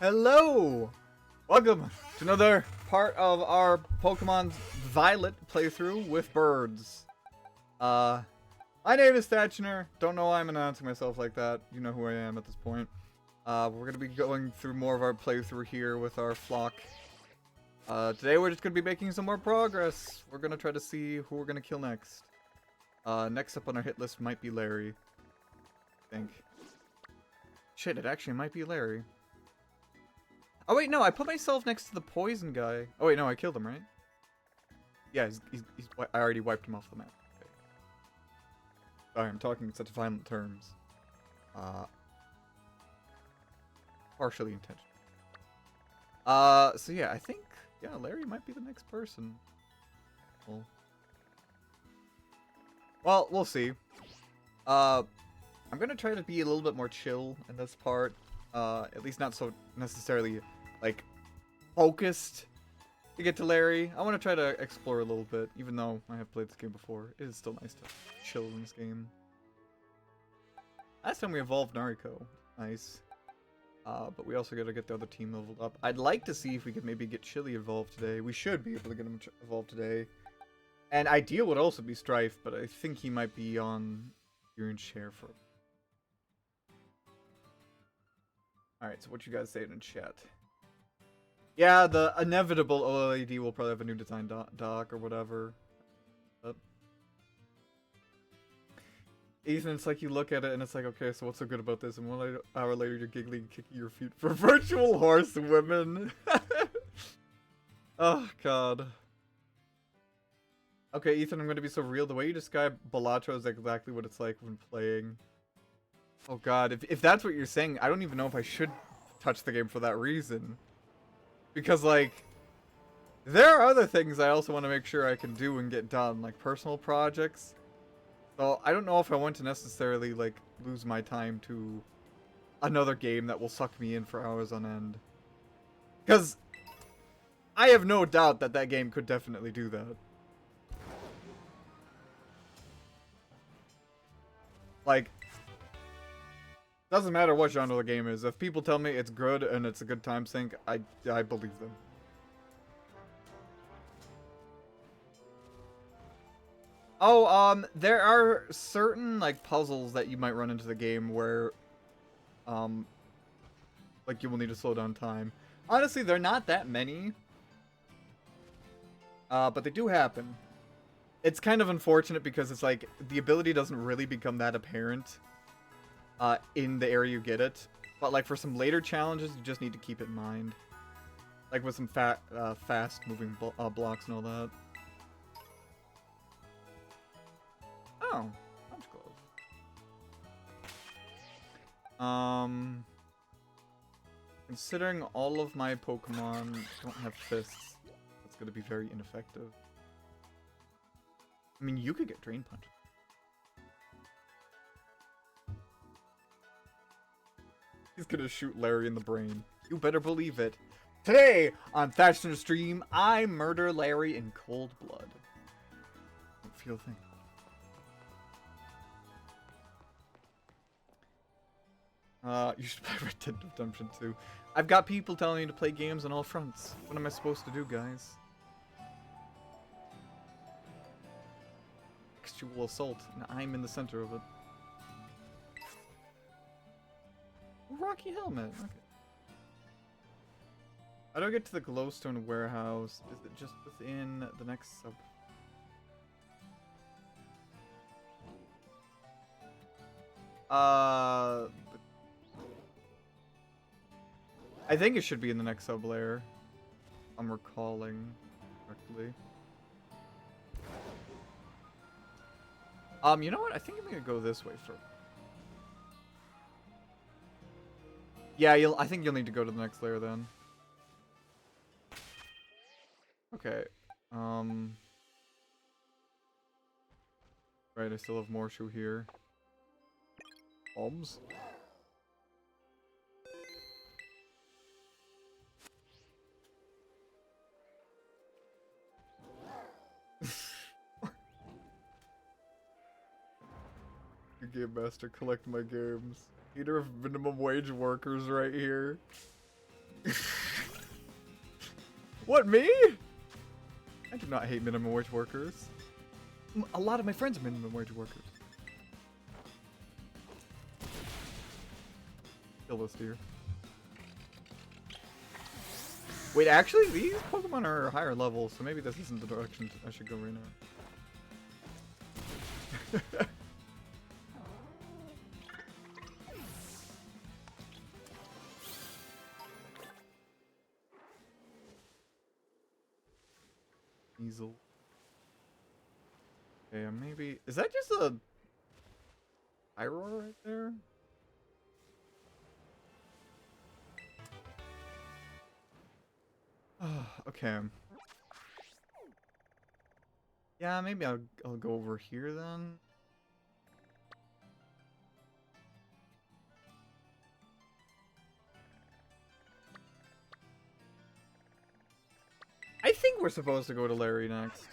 Hello! Welcome to another part of our Pokemon Violet playthrough with birds. My name is Thatchner. Don't know why I'm announcing myself like that. You know who I am at this point. We're gonna be going through more of our playthrough here with our flock. Today we're just gonna be making some more progress. We're gonna try to see who we're gonna kill next. Next up on our hit list might be Larry. I think. Shit, it actually might be Larry. Oh wait, no, I put myself next to the poison guy. Oh wait, no, I killed him, right? Yeah, I already wiped him off the map. Okay. Sorry, I'm talking in such violent terms. Partially intentional. So yeah, I think, yeah, Larry might be the next person. Well, we'll see. I'm gonna try to be a little bit more chill in this part. At least not so necessarily, like, focused to get to Larry. I want to try to explore a little bit, even though I have played this game before. It is still nice to chill in this game. Last time we evolved Nariko. Nice. But we also gotta get the other team leveled up. I'd like to see if we could maybe get Chili evolved today. We should be able to get him evolved today. And ideal would also be Strife, but I think he might be on your share for. Alright, so what you guys say in chat? Yeah, the inevitable OLED will probably have a new design dock or whatever. But Ethan, it's like you look at it and it's like, okay, so what's so good about this? And 1 hour later, you're giggling, kicking your feet for virtual horse women. Oh, God. Okay, Ethan, I'm going to be so real. The way you describe Balatro is exactly what it's like when playing. Oh, God. If that's what you're saying, I don't even know if I should touch the game for that reason. Because, like, there are other things I also want to make sure I can do and get done, like personal projects. So I don't know if I want to necessarily, like, lose my time to another game that will suck me in for hours on end. Because I have no doubt that that game could definitely do that. Like, doesn't matter what genre the game is. If people tell me it's good and it's a good time sink, I believe them. Oh, there are certain, like, puzzles that you might run into the game where, like, you will need to slow down time. Honestly, they're not that many. But they do happen. It's kind of unfortunate because it's like, the ability doesn't really become that apparent, in the area you get it. But, like, for some later challenges, you just need to keep it in mind. Like, with some fast-moving blocks and all that. Oh, that's close. Considering all of my Pokemon don't have fists, that's gonna be very ineffective. I mean, you could get Drain Punch. He's gonna shoot Larry in the brain. You better believe it. Today, on Thatchner Stream, I murder Larry in cold blood. Don't feel a thing. You should play Red Dead Redemption 2. I've got people telling me to play games on all fronts. What am I supposed to do, guys? Textual assault, and I'm in the center of it. Rocky Helmet, okay. How do I get to the Glowstone warehouse? Is it just within the next sub? I think it should be in the next sub-layer. I'm recalling correctly. You know what? I think I'm gonna go this way first. Yeah, I think you'll need to go to the next layer then. Okay. Right, I still have Morshu here. Alms? Game Master, collect my games. Eater of minimum wage workers right here. What, me? I do not hate minimum wage workers. A lot of my friends are minimum wage workers. Kill this deer. Wait, actually, these Pokemon are higher level, so maybe this isn't the direction I should go right now. Easel. Okay, maybe... Is that just a... Iroar right there? Okay. Yeah, maybe I'll go over here then. I think we're supposed to go to Larry next.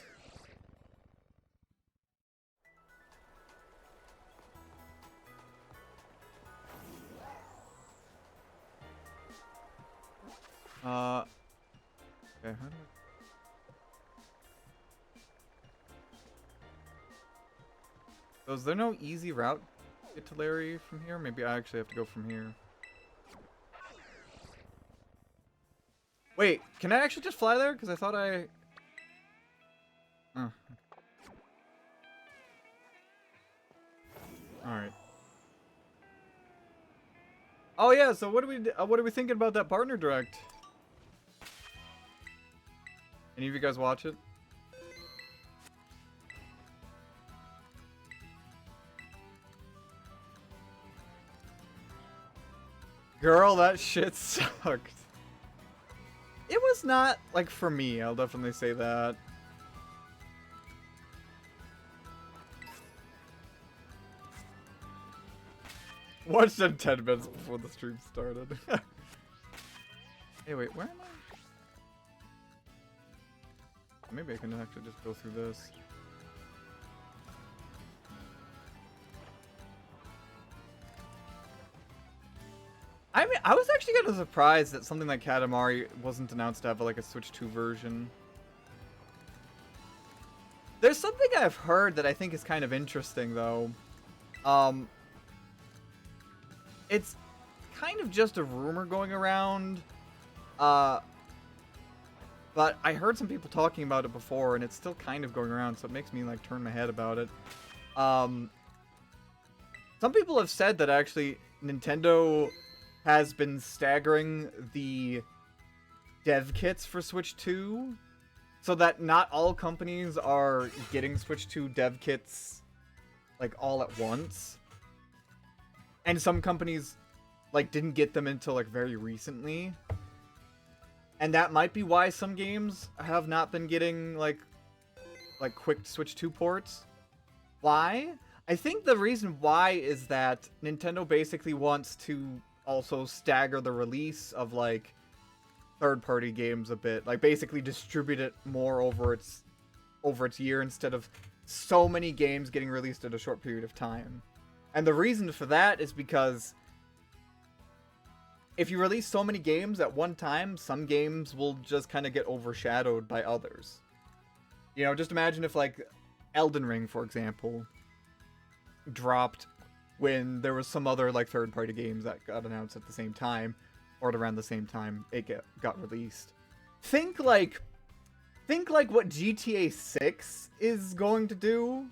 Okay, how do I... So is there no easy route to get to Larry from here? Maybe I actually have to go from here. Wait, can I actually just fly there? Because I thought I... Oh. Alright. Oh yeah, so what are we thinking about that partner direct? Any of you guys watch it? Girl, that shit sucked. It was not, like, for me, I'll definitely say that. Watched them 10 minutes before the stream started. Hey, wait, where am I? Maybe I can actually just go through this. I mean, I was actually kind of surprised that something like Katamari wasn't announced to have like a Switch 2 version. There's something I've heard that I think is kind of interesting though. It's kind of just a rumor going around. But I heard some people talking about it before and it's still kind of going around, so it makes me like turn my head about it. Some people have said that actually Nintendo has been staggering the dev kits for Switch 2 so that not all companies are getting Switch 2 dev kits like all at once. And some companies like didn't get them until like very recently. And that might be why some games have not been getting like quick Switch 2 ports. Why? I think the reason why is that Nintendo basically wants to also stagger the release of like third-party games a bit, like basically distribute it more over its year instead of so many games getting released in a short period of time. And the reason for that is because if you release so many games at one time, some games will just kind of get overshadowed by others. You know, just imagine if like Elden Ring, for example, dropped when there was some other like third-party games that got announced at the same time, or at around the same time it got released. Think like what GTA 6 is going to do,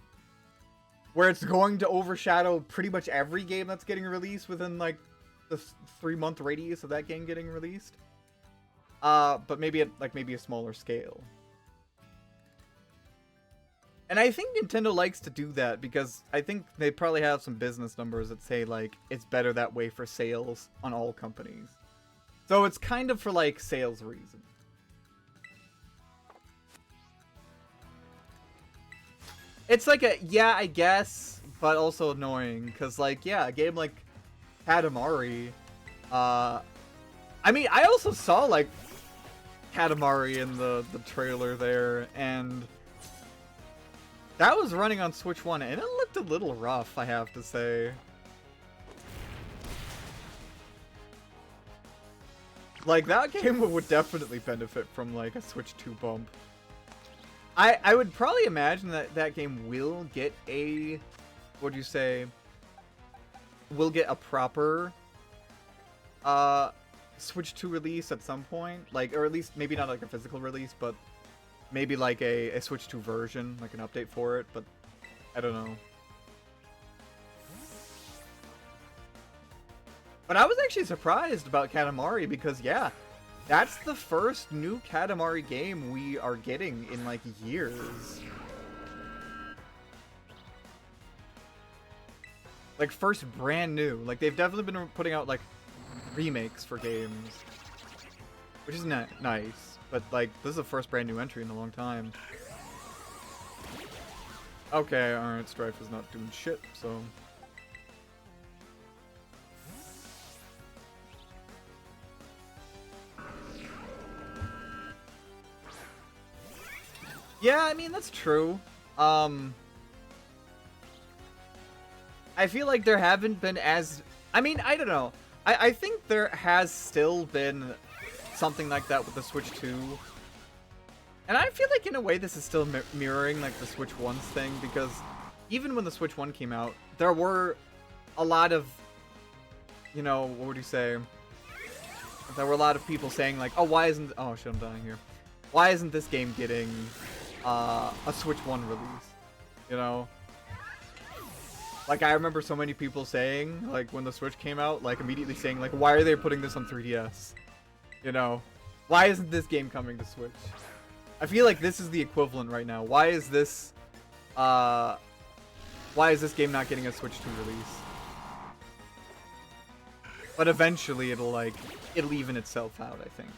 where it's going to overshadow pretty much every game that's getting released within like the 3-month radius of that game getting released. But maybe at like maybe a smaller scale. And I think Nintendo likes to do that because I think they probably have some business numbers that say, like, it's better that way for sales on all companies. So it's kind of for, like, sales reasons. It's like a, yeah, I guess, but also annoying. Because, like, yeah, a game like Katamari, I mean, I also saw, like, Katamari in the trailer there, and that was running on Switch 1, and it looked a little rough, I have to say. Like, that game would definitely benefit from, like, a Switch 2 bump. I would probably imagine that that game will get a... What do you say? Will get a proper... Switch 2 release at some point. Like, or at least, maybe not like a physical release, but... Maybe like a Switch 2 version, like an update for it, but... I don't know. But I was actually surprised about Katamari because, yeah, that's the first new Katamari game we are getting in, like, years. Like, first brand new. Like, they've definitely been putting out, like, remakes for games. Which is nice. But, like, this is the first brand new entry in a long time. Okay, alright, Strife is not doing shit, so... Yeah, I mean, that's true. I feel like there haven't been as... I mean, I don't know. I think there has still been something like that with the Switch 2. And I feel like, in a way, this is still mirroring, like, the Switch 1's thing, because even when the Switch 1 came out, there were a lot of, you know, what would you say? There were a lot of people saying, like, oh, why isn't... Oh, shit, I'm dying here. Why isn't this game getting... a Switch 1 release, you know? Like, I remember so many people saying, like, when the Switch came out, like, immediately saying, like, why are they putting this on 3DS? You know? Why isn't this game coming to Switch? I feel like this is the equivalent right now. Why is this game not getting a Switch 2 release? But eventually it'll even itself out, I think.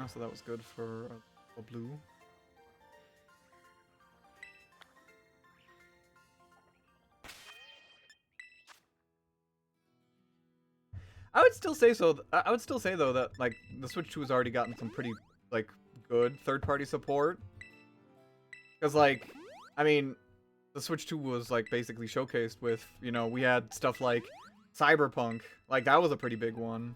Oh, so that was good for a blue. I would still say so. I would still say though that like the Switch 2 has already gotten some pretty like good third-party support. Because like, I mean, the Switch 2 was like basically showcased with, you know, we had stuff like Cyberpunk. Like that was a pretty big one.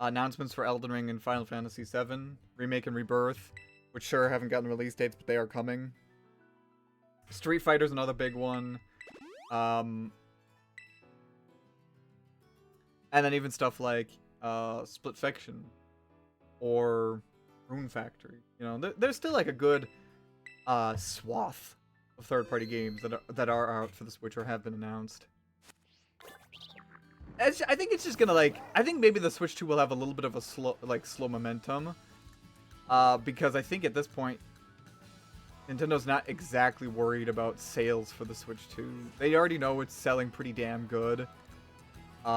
Announcements for Elden Ring and Final Fantasy VII Remake and Rebirth, which sure haven't gotten release dates, but they are coming. Street Fighter's another big one. And then even stuff like Split Fiction or Rune Factory. You know, there's still like a good swath of third-party games that are out for the Switch or have been announced. I think it's just gonna like... I think maybe the Switch 2 will have a little bit of a slow momentum. Because I think at this point, Nintendo's not exactly worried about sales for the Switch 2. They already know it's selling pretty damn good.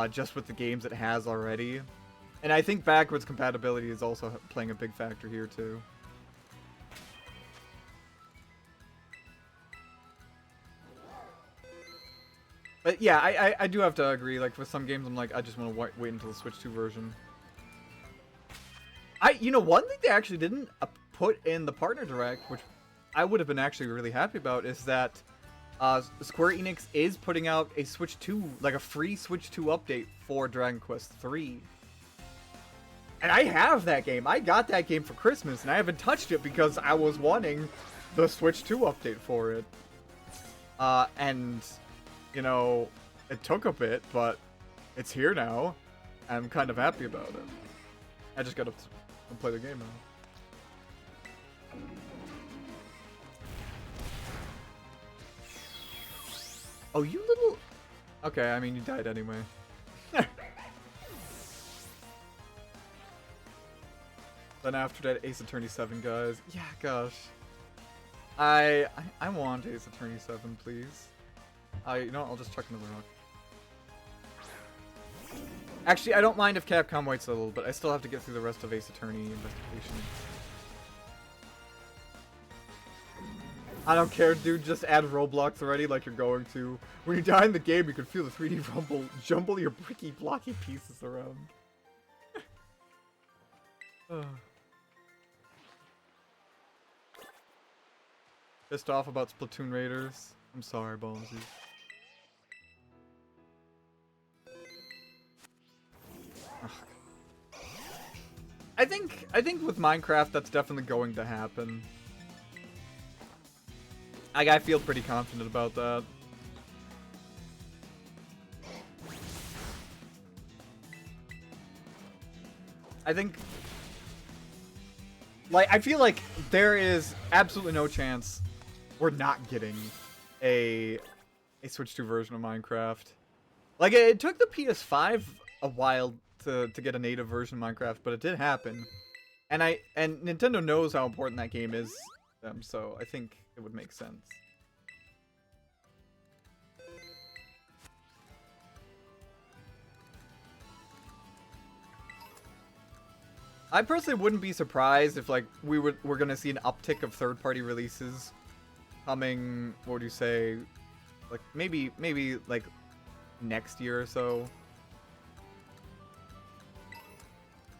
Just with the games it has already. And I think backwards compatibility is also playing a big factor here too. But yeah, I do have to agree, like, with some games I'm like, I just want to wait until the Switch 2 version. You know, one thing they actually didn't put in the Partner Direct, which I would have been actually really happy about, is that Square Enix is putting out a Switch 2, like a free Switch 2 update for Dragon Quest III. And I have that game. I got that game for Christmas, and I haven't touched it because I was wanting the Switch 2 update for it. And... you know, it took a bit, but it's here now. I'm kind of happy about it. I just gotta play the game now. Oh, you little... Okay, I mean, you died anyway. Then after that, Ace Attorney 7, guys. Yeah, gosh. I want Ace Attorney 7, please. You know what, I'll just chuck another rock. Actually, I don't mind if Capcom waits a little, but I still have to get through the rest of Ace Attorney Investigation. I don't care, dude, just add Roblox already like you're going to. When you die in the game, you can feel the 3D rumble, jumble your bricky, blocky pieces around. Pissed off about Splatoon Raiders. I'm sorry, Bonesy. I think with Minecraft that's definitely going to happen. I feel pretty confident about that. I think, like, I feel like there is absolutely no chance we're not getting a Switch 2 version of Minecraft. Like, it took the PS5 a while to get a native version of Minecraft, but it did happen. And Nintendo knows how important that game is to them, so I think it would make sense. I personally wouldn't be surprised if, like, we're gonna see an uptick of third-party releases coming. What would you say? Like maybe like next year or so.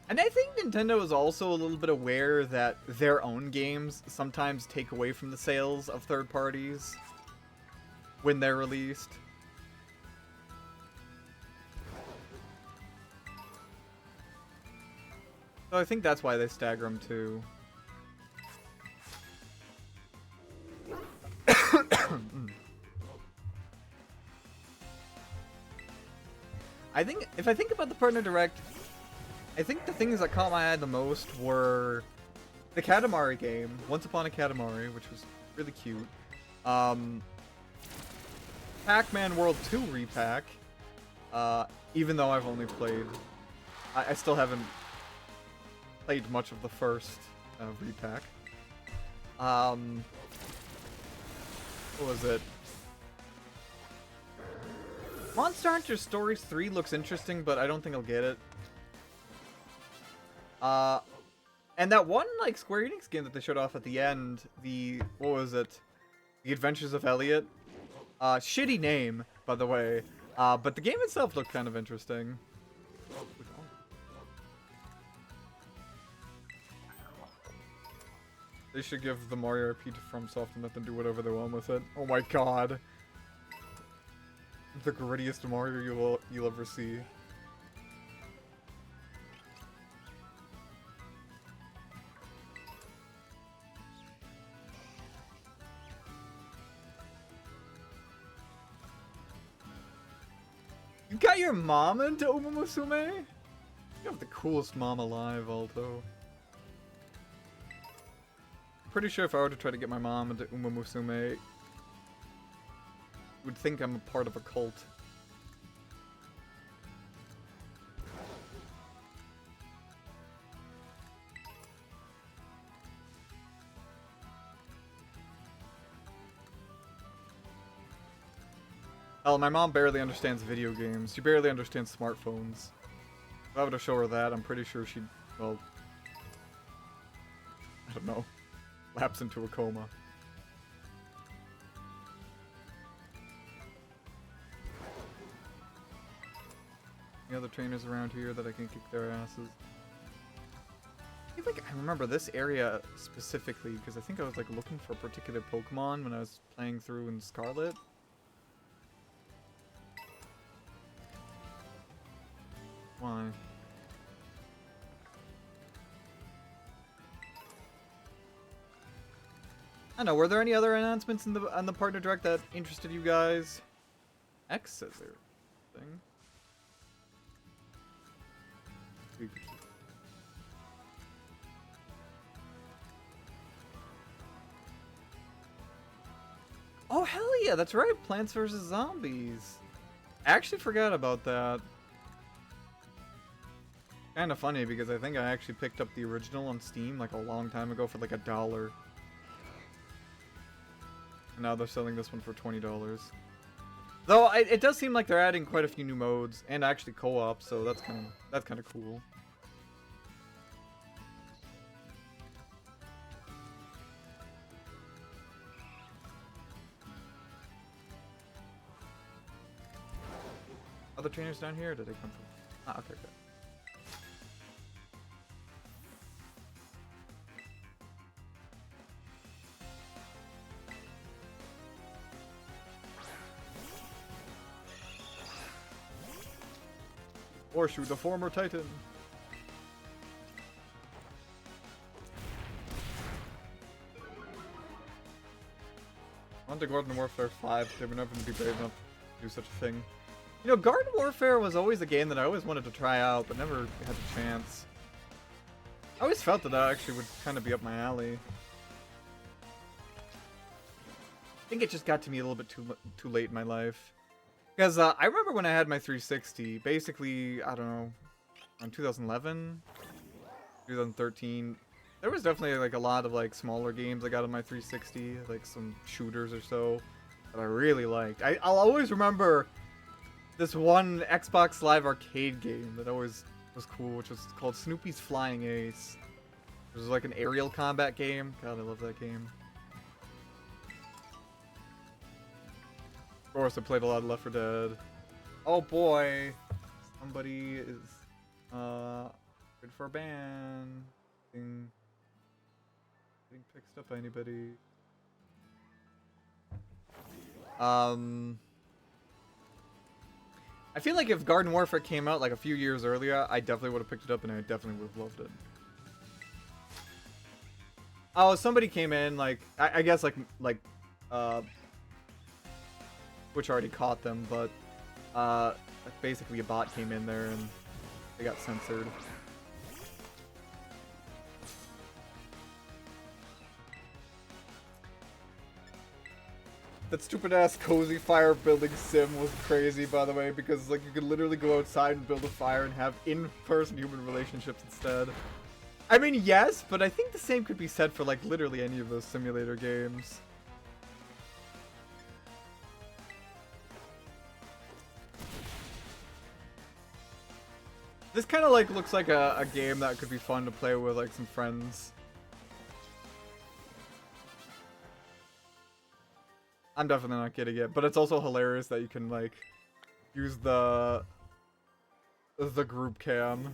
And I think Nintendo is also a little bit aware that their own games sometimes take away from the sales of third parties when they're released. So I think that's why they stagger them too. I think, if I think about the Partner Direct, I think the things that caught my eye the most were the Katamari game, Once Upon a Katamari, which was really cute. Pac-Man World 2 repack, even though I've only played, I still haven't played much of the first repack. What was it? Monster Hunter Stories 3 looks interesting, but I don't think I'll get it. And that one, like, Square Enix game that they showed off at the end, what was it? The Adventures of Elliot. Shitty name, by the way. But the game itself looked kind of interesting. They should give the Mario RP to FromSoft and let them do whatever they want with it. Oh my god. The grittiest Mario you'll ever see. You got your mom into Uma Musume? You have the coolest mom alive, Alto. Pretty sure if I were to try to get my mom into Uma Musume, you would think I'm a part of a cult. Hell, my mom barely understands video games. She barely understands smartphones. If I were to show her that, I'm pretty sure she'd, well, I don't know, lapse into a coma. Any other trainers around here that I can kick their asses? I feel like I remember this area specifically because I think I was like looking for a particular Pokemon when I was playing through in Scarlet. Why? I don't know, were there any other announcements in on the Partner Direct that interested you guys? X says there thing. Oh hell yeah, that's right, Plants vs. Zombies. I actually forgot about that. Kind of funny because I think I actually picked up the original on Steam like a long time ago for like $1. And now they're selling this one for $20. Though it does seem like they're adding quite a few new modes and actually co-op, so that's kind of cool. Other trainers down here? Or did they come from? Ah, okay, okay. Or shoot the former Titan. On to Garden Warfare 5. They were never going to be brave enough to do such a thing. You know, Garden Warfare was always a game that I always wanted to try out, but never had the chance. I always felt that actually would kind of be up my alley. I think it just got to me a little bit too late in my life. Because I remember when I had my 360, basically, I don't know, in 2011, 2013, there was definitely like a lot of like smaller games I got on my 360, like some shooters or so, that I really liked. I'll always remember this one Xbox Live Arcade game that always was cool, which was called Snoopy's Flying Ace. It was like an aerial combat game. God, I love that game. Of course, I played a lot of Left 4 Dead. Oh boy, somebody is good for a ban. Getting picked up by anybody. I feel like if Garden Warfare came out like a few years earlier, I definitely would have picked it up and I definitely would have loved it. Oh, somebody came in, like, I guess, which already caught them, but, basically a bot came in there and they got censored. That stupid-ass cozy fire building sim was crazy, by the way, because, like, you could literally go outside and build a fire and have in-person human relationships instead. I mean, yes, but I think the same could be said for, like, literally any of those simulator games. This kind of, like, looks like a game that could be fun to play with, like, some friends. I'm definitely not getting it, but it's also hilarious that you can, like, use the group cam.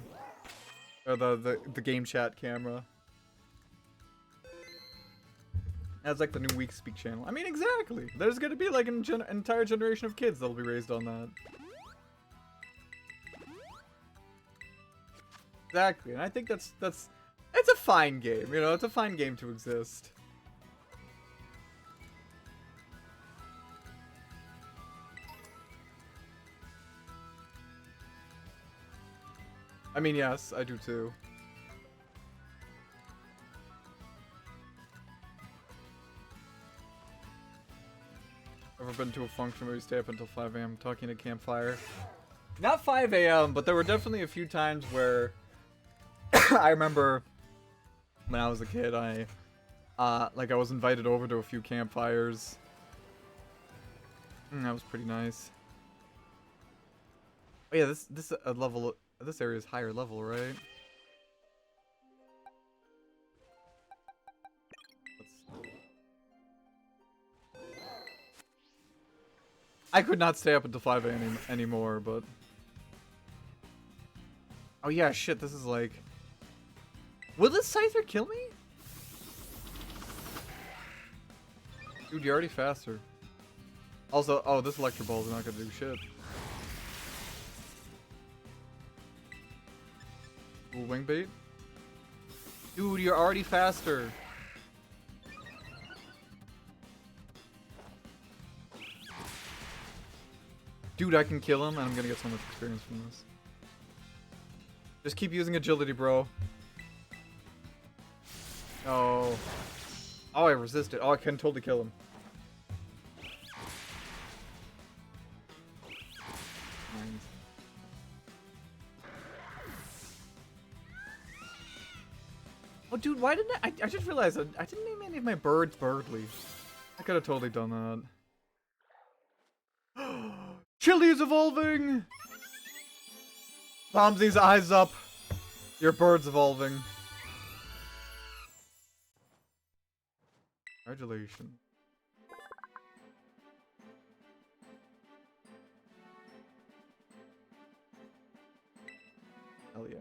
Or the game chat camera. That's like the new Week Speak channel. I mean, exactly. There's gonna be like an entire generation of kids that'll be raised on that. Exactly, and I think it's a fine game. You know, it's a fine game to exist. I mean, yes, I do too. Ever been to a function where you stay up until 5 AM talking at campfire? Not 5 AM, but there were definitely a few times where I remember when I was a kid, I was invited over to a few campfires. That was pretty nice. Oh yeah, this level. This area is higher level, right? I could not stay up until 5 AM anymore, but... Oh yeah, shit, this is like... Will this Scyther kill me? Dude, you're already faster. Also, oh, this Electro Ball is not gonna do shit. Ooh, wing bait? Dude, you're already faster. Dude, I can kill him and I'm gonna get so much experience from this. Just keep using agility, bro. Oh. Oh, I resisted. Oh, I can totally kill him. Oh, dude, why didn't I just realized I didn't name any of my birds Birdly. I could have totally done that. Chili is evolving! Bombsy's eyes up. Your bird's evolving. Congratulations. Hell yeah.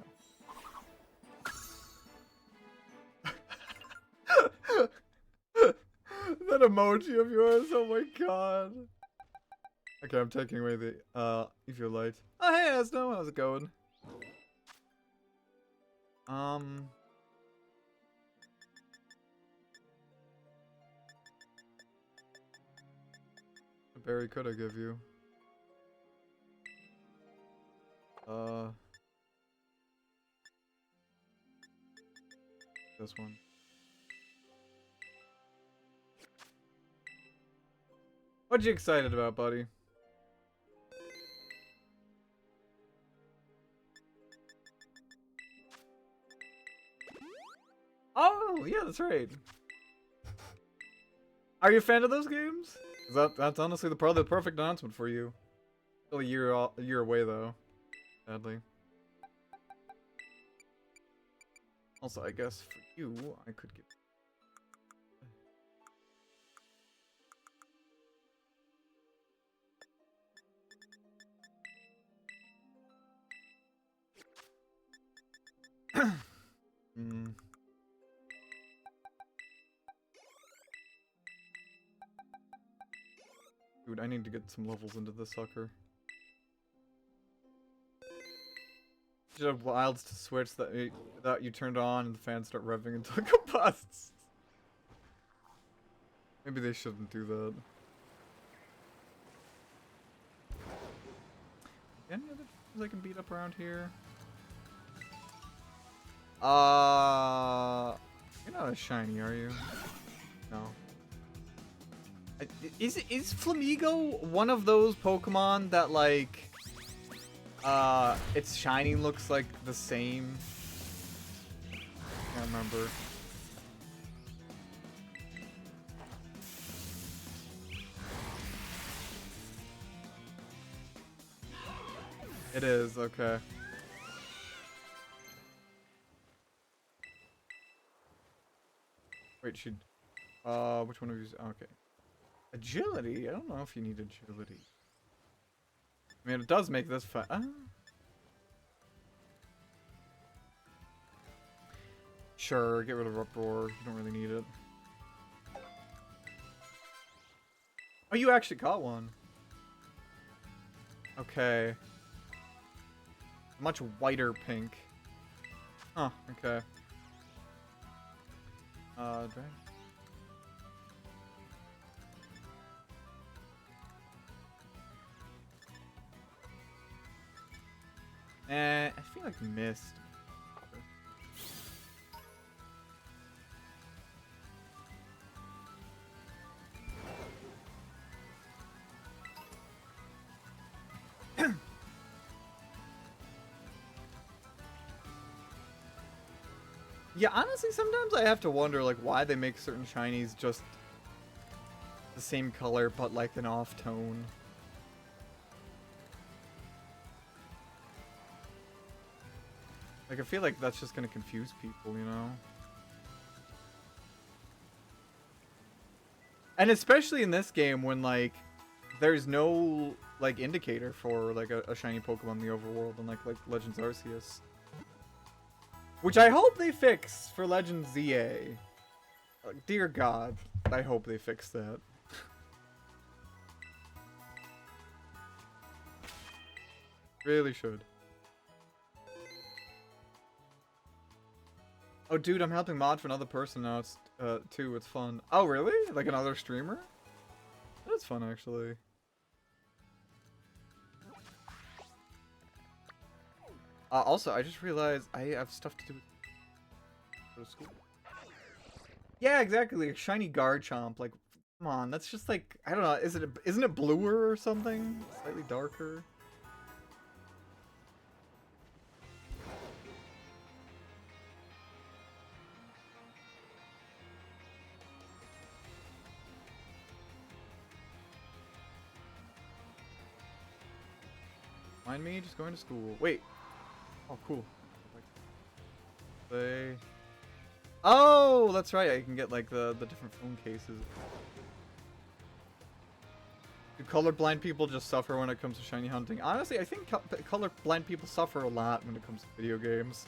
That emoji of yours, oh my god. Okay, I'm taking away the, if you're light. Oh hey Asno, how's it going? Um. What berry could I give you? This one. What you excited about, buddy? Oh, yeah, that's right. Are you a fan of those games? That's honestly probably the perfect announcement for you. Still a year away though, sadly. Also, I guess for you, I could give. Hmm. Dude, I need to get some levels into this sucker. You should have wilds to switch that you turned on and the fans start revving until it combusts. Maybe they shouldn't do that. Any other things I can beat up around here? You're not a shiny, are you? No. Is Flamigo one of those Pokemon that like its shiny looks like the same? Can't remember. It is, okay. Wait, which one of these? Okay. Agility? I don't know if you need agility. I mean, it does make this fun. Sure, get rid of Uproar. You don't really need it. Oh, you actually caught one. Okay. Much whiter pink. Huh, okay. Drag. I feel like missed. Yeah, honestly, sometimes I have to wonder, like, why they make certain shinies just the same color, but like an off tone. Like, I feel like that's just gonna confuse people, you know? And especially in this game when, like, there's no, like, indicator for, like, a shiny Pokemon in the overworld, unlike, like, Legends Arceus. Which I hope they fix for Legends ZA. Dear God, I hope they fix that. Really should. Oh, dude, I'm helping mod for another person now. It's too. It's fun. Oh, really? Like another streamer? That's fun, actually. Also, I just realized I have stuff to do. Go to school. Yeah, exactly. Like shiny Garchomp. Like, come on. That's just like, I don't know. Isn't it bluer or something? Slightly darker. Mind me, just going to school. Wait. Oh, cool. They. Oh, that's right. I can get like the different phone cases. Do colorblind people just suffer when it comes to shiny hunting? Honestly, I think colorblind people suffer a lot when it comes to video games.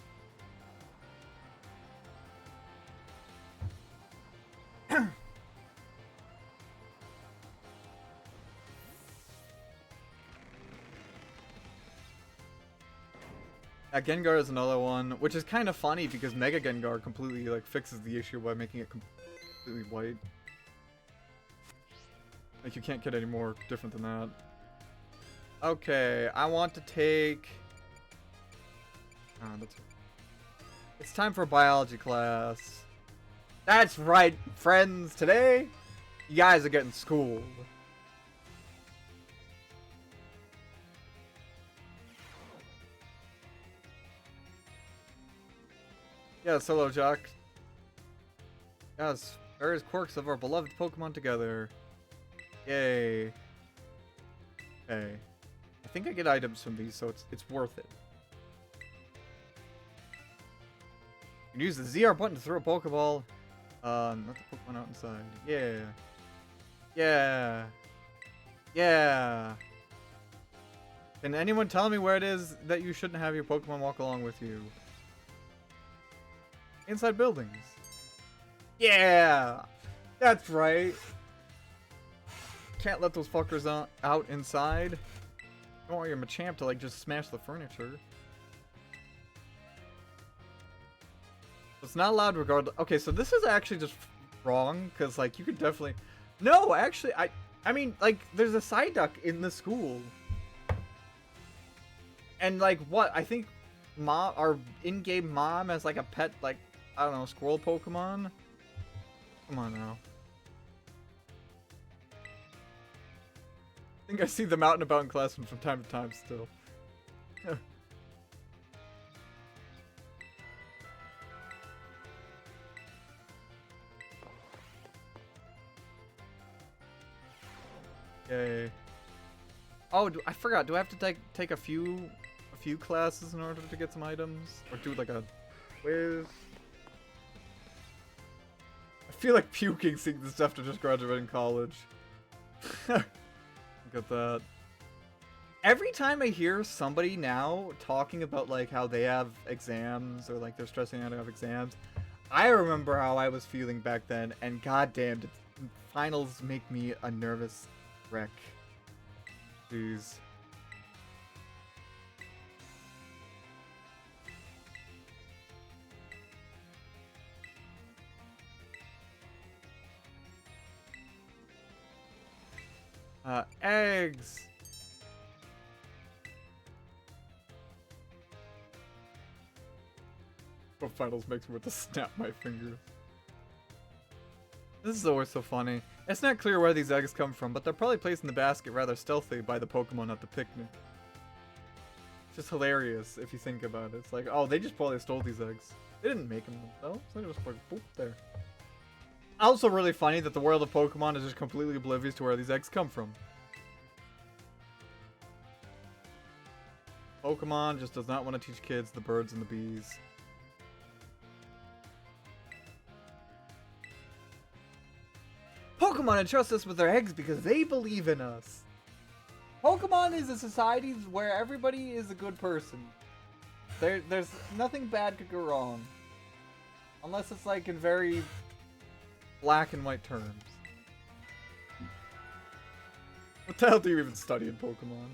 Gengar is another one, which is kind of funny because Mega Gengar completely like fixes the issue by making it completely white. Like you can't get any more different than that. Okay, I want to take. It's time for biology class. That's right, friends. Today, you guys are getting schooled. Yes, hello, Jock. Yes, various quirks of our beloved Pokemon together. Yay. Okay. I think I get items from these, so it's worth it. You can use the ZR button to throw a Pokeball. Not the Pokemon out inside. Yeah. Yeah. Yeah. Can anyone tell me where it is that you shouldn't have your Pokemon walk along with you? Inside buildings. Yeah! That's right. Can't let those fuckers out inside. Don't want your Machamp to like just smash the furniture. It's not allowed regardless. Okay, so this is actually just wrong because like you could definitely. No, actually, I mean like there's a Psyduck in the school, and like what I think, mom our in-game mom has like a pet like I don't know squirrel Pokemon. Come on now. I think I see them out and about in classroom from time to time still. Yay. Oh, I forgot. Do I have to take a few classes in order to get some items? Or do like a quiz? I feel like puking seeing this after just graduating college. Look at that. Every time I hear somebody now talking about like how they have exams or like they're stressing out to have exams, I remember how I was feeling back then, and goddamn, finals make me a nervous wreck. Jeez. Eggs! What finals makes me want to snap my fingers. This is always so funny. It's not clear where these eggs come from, but they're probably placed in the basket rather stealthily by the Pokemon at the picnic. It's just hilarious if you think about it. It's like, oh, they just probably stole these eggs. They didn't make them themselves. They just like, boop, there. Also really funny that the world of Pokemon is just completely oblivious to where these eggs come from. Pokemon just does not want to teach kids the birds and the bees. Pokemon entrust us with their eggs because they believe in us. Pokemon is a society where everybody is a good person. There's nothing bad could go wrong. Unless it's like in very black and white terms. What the hell do you even study in Pokemon?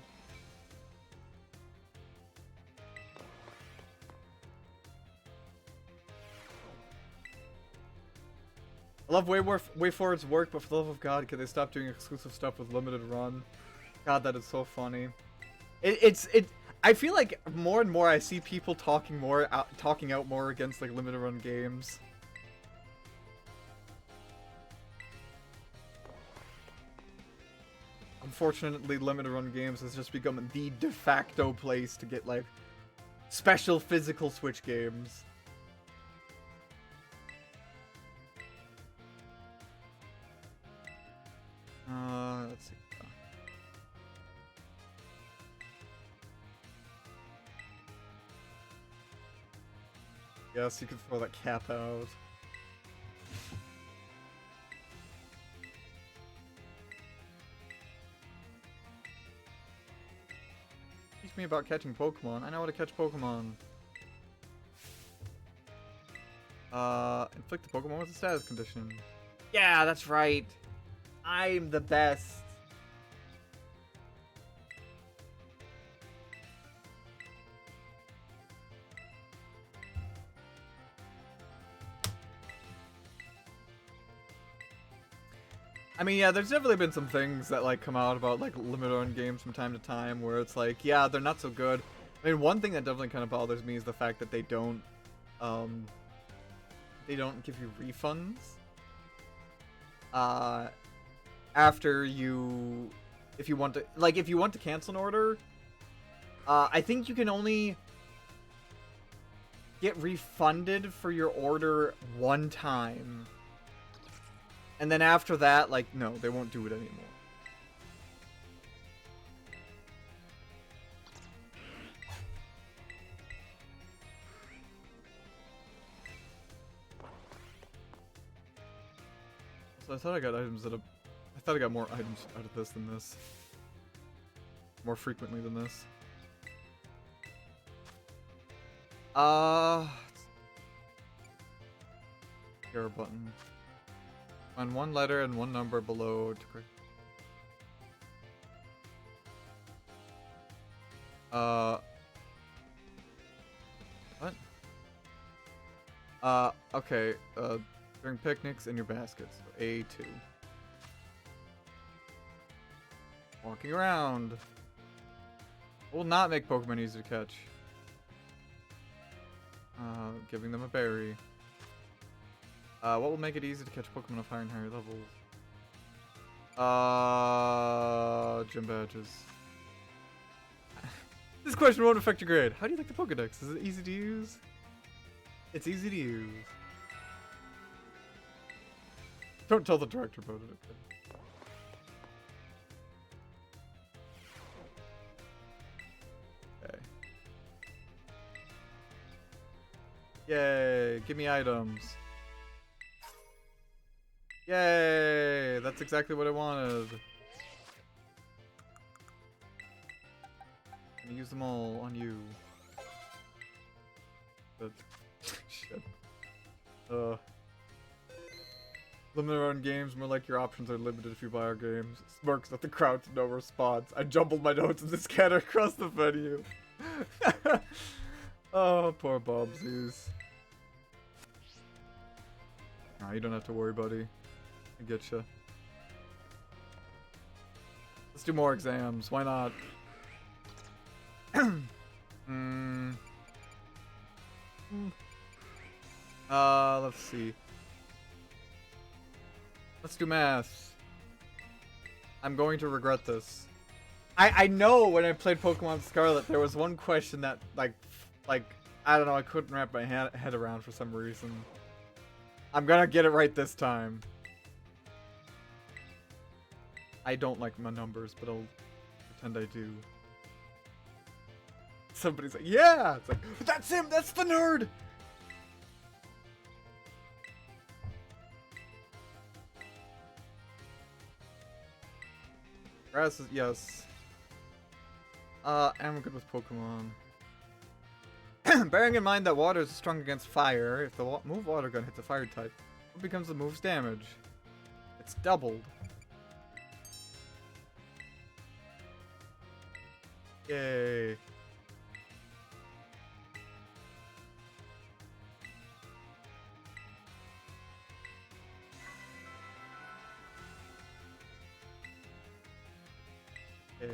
I love WayForward's work, but for the love of God, can they stop doing exclusive stuff with limited run? God, that is so funny. I feel like more and more I see people talking out more against like limited run games. Unfortunately, limited run games has just become the de facto place to get like special physical Switch games. Let's see. Yes, you can throw that cap out. Teach me about catching Pokemon. I know how to catch Pokemon. Inflict the Pokemon with a status condition. Yeah, that's right. I'm the best. I mean, yeah, there's definitely been some things that like come out about like limited run games from time to time where it's like, yeah, they're not so good. I mean, one thing that definitely kind of bothers me is the fact that um, they don't give you refunds. After you, if you want to cancel an order, I think you can only get refunded for your order one time. And then after that, like, no, they won't do it anymore. So I thought I got items I thought I got more items out of this than this. More frequently than this. Error button. Find one letter and one number below to correct. What? Okay. During picnics in your baskets. So A2. Walking around. Will not make Pokemon easy to catch. Giving them a berry. What will make it easy to catch Pokemon of higher and higher levels? Gym badges. This question won't affect your grade. How do you like the Pokedex? Is it easy to use? It's easy to use. Don't tell the director about it. Okay. Yay! Give me items. Yay! That's exactly what I wanted. I'm gonna use them all on you. But shit. Limited run games, more like your options are limited if you buy our games. Smirks at the crowd to no response. I jumbled my notes in the scanner across the venue. Oh, poor Bobsies. Nah, you don't have to worry, buddy. I get you. Let's do more exams. Why not? Let's see. Let's do math. I'm going to regret this. I know when I played Pokemon Scarlet, there was one question that, like, I don't know, I couldn't wrap my head around for some reason. I'm gonna get it right this time. I don't like my numbers, but I'll pretend I do. Somebody's like, yeah! It's like, that's him! That's the nerd! Grass is, yes. I'm good with Pokemon. Bearing in mind that water is strong against fire, if the move water gun hits a fire type, what becomes the move's damage? It's doubled. Yay. Yeah.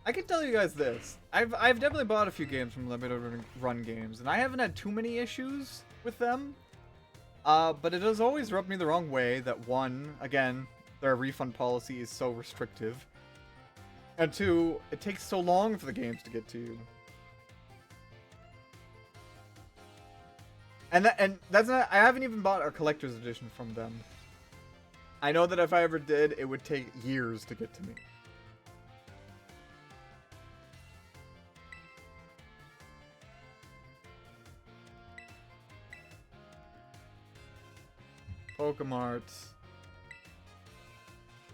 I can tell you guys this. I've definitely bought a few games from limited run games, and I haven't had too many issues with them. But it has always rubbed me the wrong way that, one, again, their refund policy is so restrictive, and two, it takes so long for the games to get to you. And that's not, I haven't even bought a collector's edition from them. I know that if I ever did, it would take years to get to me. Pokemarts.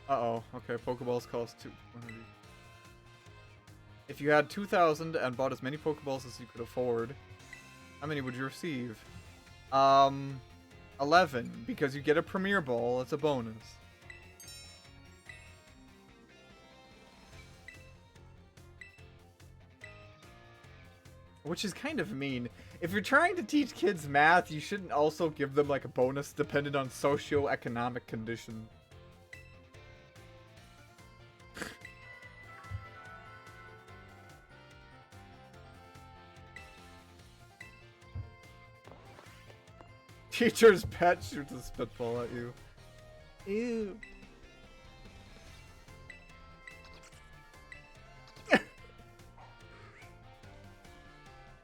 Uh-oh. Okay, Pokeballs cost 200. If you had 2,000 and bought as many Pokeballs as you could afford, how many would you receive? 11, because you get a Premier Ball, it's a bonus. Which is kind of mean. If you're trying to teach kids math, you shouldn't also give them like a bonus dependent on socioeconomic condition. Teacher's pet shoots a spitball at you. Ew.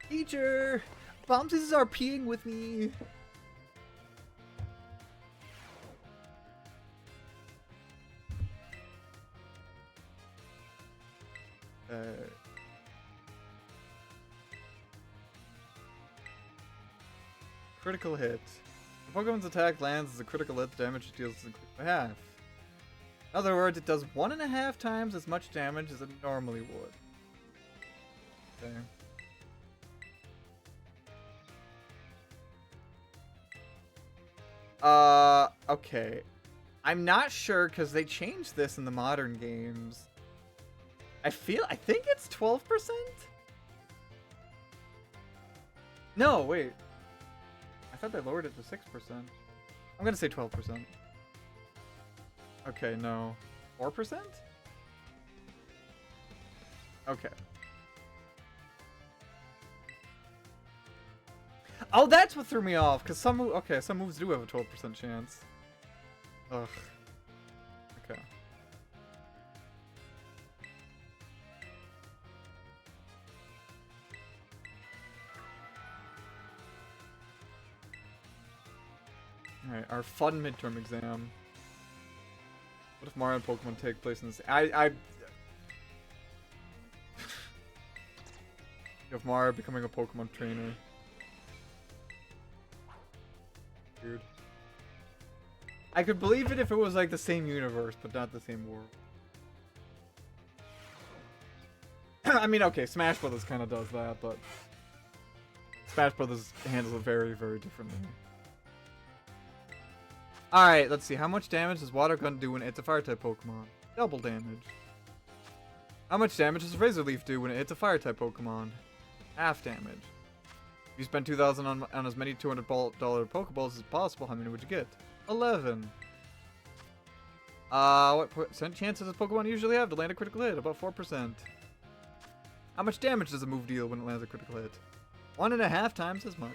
Teacher! Bombsies are peeing with me. Critical hit. The Pokemon's attack lands as a critical hit, damage it deals in half. In other words, it does 1.5 times as much damage as it normally would. Okay. Okay. I'm not sure because they changed this in the modern games. I think it's 12%? No, wait. I thought they lowered it to 6%. I'm gonna say 12%. Okay, no. 4%? Okay. Oh, that's what threw me off, because some moves do have a 12% chance. Ugh. Okay. Alright, our fun midterm exam. What if Mario and Pokemon take place in this? You have Mario becoming a Pokemon trainer. Weird. I could believe it if it was like the same universe, but not the same world. I mean, okay, Smash Brothers kind of does that, but Smash Brothers handles it very, very differently. Alright, let's see. How much damage does Water Gun do when it's a Fire-type Pokemon? Double damage. How much damage does Razor Leaf do when it hits a Fire-type Pokemon? Half damage. If you spend 2,000 on as many $200 Pokeballs as possible, how many would you get? 11. What percent chances does Pokemon usually have to land a critical hit? About 4%. How much damage does a move deal when it lands a critical hit? 1.5 times as much.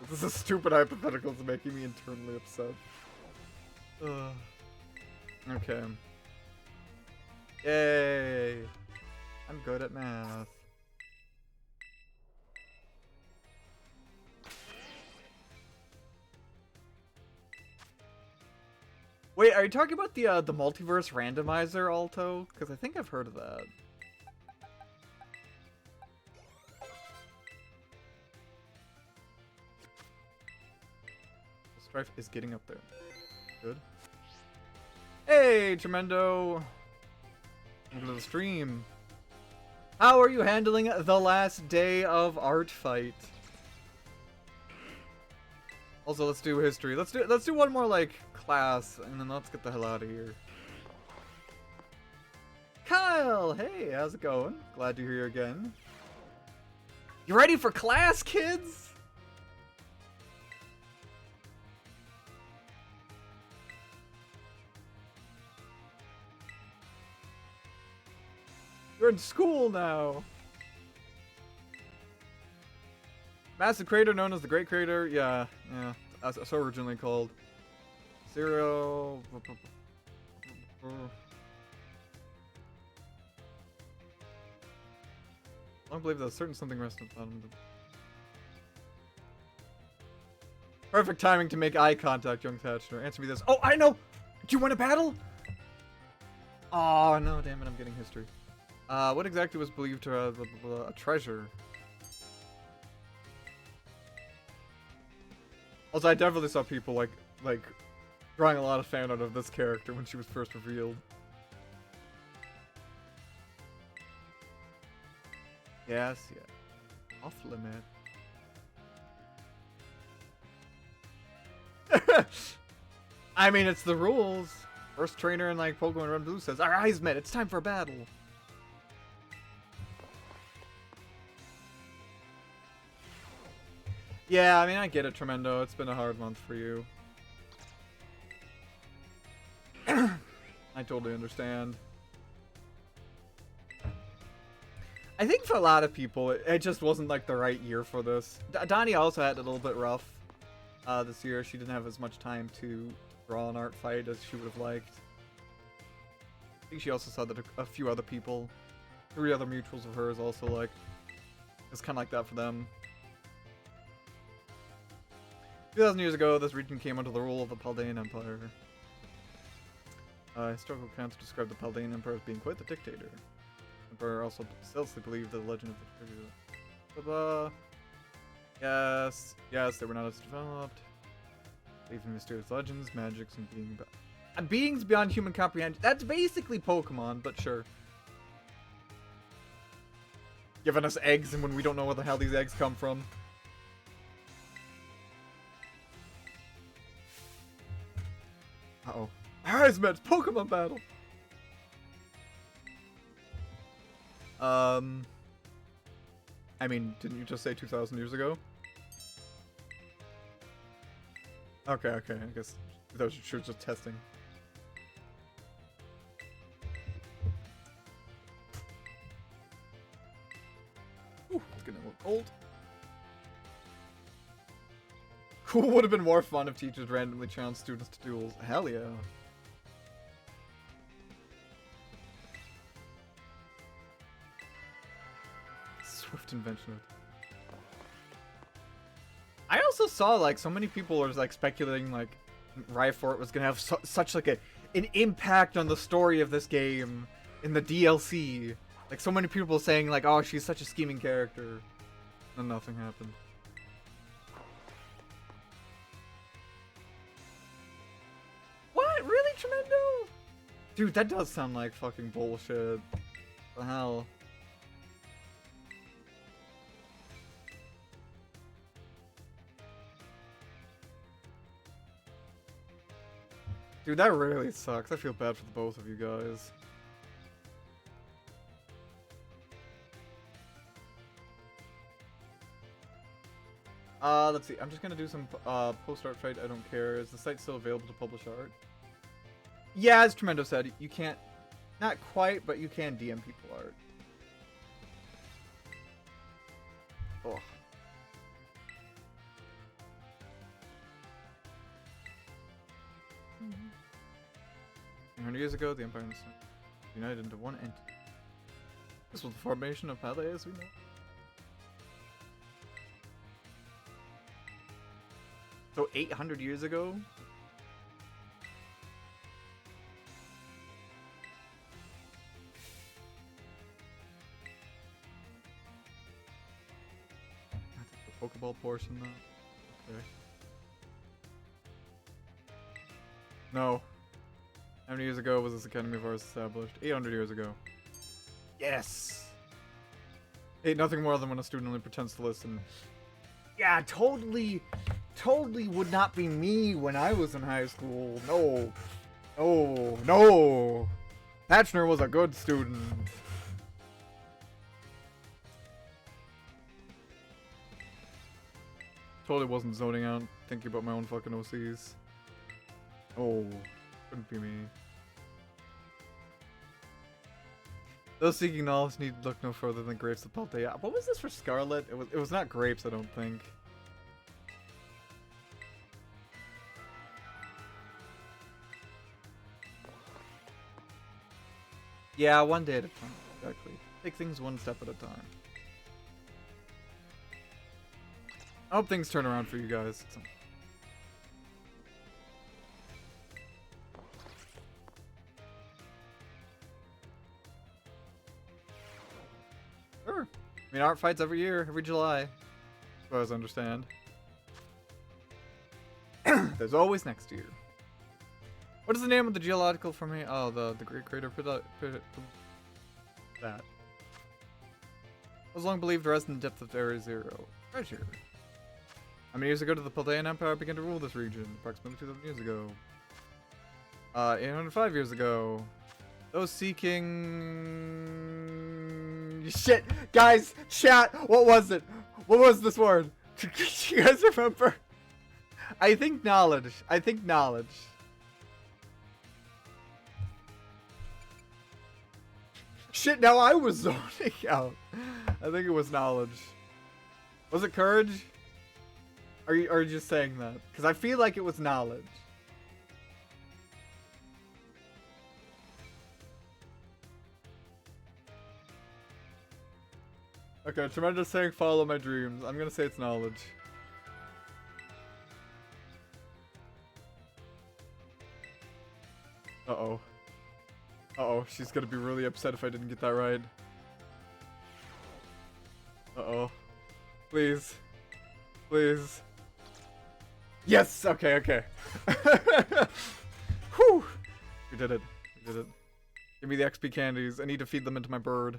This is a stupid hypothetical. It's making me internally upset. Okay. Yay! I'm good at math. Wait, are you talking about the multiverse randomizer, Alto? Because I think I've heard of that. Strife is getting up there. Good. Hey, Tremendo! Welcome to the stream. How are you handling the last day of Art Fight? Also, let's do history. Let's do one more like class, and then let's get the hell out of here. Kyle, hey, how's it going? Glad you're here again. You ready for class, kids? You're in school now. Massive crater known as the Great Crater. Yeah, so originally called. Zero. I don't believe there's certain something resting at the bottom of the... Perfect timing to make eye contact, young Thatcher. Answer me this. Oh, I know! Do you want a battle? Oh, no, damn it, I'm getting history. What exactly was believed to a treasure? Also, I definitely saw people like drawing a lot of fan art of this character when she was first revealed. Yes, yeah. Off limit. I mean, it's the rules. First trainer in like Pokemon Red and Blue says, "Our eyes met. It's time for a battle." Yeah, I mean, I get it, Tremendo. It's been a hard month for you. I totally understand. I think for a lot of people, it just wasn't like the right year for this. Donnie also had it a little bit rough this year. She didn't have as much time to draw an art fight as she would have liked. I think she also saw that a few other people, 3 other mutuals of hers also like, it's kind of like that for them. 2,000 years ago, this region came under the rule of the Paldean Empire. Historical accounts describe the Paldean Emperor as being quite the dictator. The Emperor also zealously believed that the legend of the treasure. Yes, they were not as developed. Believing mysterious legends, magics, and beings beyond human comprehension. That's basically Pokemon, but sure. Giving us eggs, and when we don't know where the hell these eggs come from. Uh-oh. Hazmat's Pokemon battle! I mean, didn't you just say 2,000 years ago? Okay, I guess that was just testing. Ooh, it's getting a little cold. Cool would have been more fun if teachers randomly challenged students to duels. Hell yeah. Swift invention of... I also saw like so many people were like speculating like Rhyhorn was gonna have such like an impact on the story of this game in the DLC. Like so many people saying like, oh, she's such a scheming character, and nothing happened. What? Really, Tremendo? Dude, that does sound like fucking bullshit. What the hell? Dude, that really sucks. I feel bad for the both of you guys. Let's see. I'm just gonna do some post-art fight. I don't care. Is the site still available to publish art? Yeah, as Tremendo said, you can't... Not quite, but you can DM people art. Oh. 100 years ago, the Empire and the Sun united into one entity. This was the formation of Paldea as we know. So 800 years ago? The Pokeball portion though? Okay. No. How many years ago was this Academy of Ours established? 800 years ago. Yes! Ain't nothing more than when a student only pretends to listen. Yeah, totally would not be me when I was in high school. No. No. Thatchner was a good student. Totally wasn't zoning out, thinking about my own fucking OCs. Oh. Couldn't be me. Those seeking knowledge need look no further than Grapes of Paldea. What was this for Scarlet? It was not grapes, I don't think. Yeah, one day at a time. Exactly. Take things one step at a time. I hope things turn around for you guys. Sure. I mean, art fights every year, every July. As far as I understand. There's always next year. What is the name of the geological formation? Oh, the Great Crater that. Was long believed to rest in the depth of Area Zero. Treasure. How many years ago did the Paldean Empire begin to rule this region? Approximately 2,000 years ago. 805 years ago. Those seeking... Shit! Guys! Chat! What was it? What was this word? Do you guys remember? I think knowledge. I think knowledge. Shit, now I was zoning out. I think it was knowledge. Was it courage? Are you just saying that? Because I feel like it was knowledge. Okay, Tremendous saying follow my dreams. I'm gonna say it's knowledge. Uh-oh. Uh-oh, she's gonna be really upset if I didn't get that right. Uh-oh. Please. Please. Yes! Okay, okay. Whew! We did it. We did it. Give me the XP candies. I need to feed them into my bird.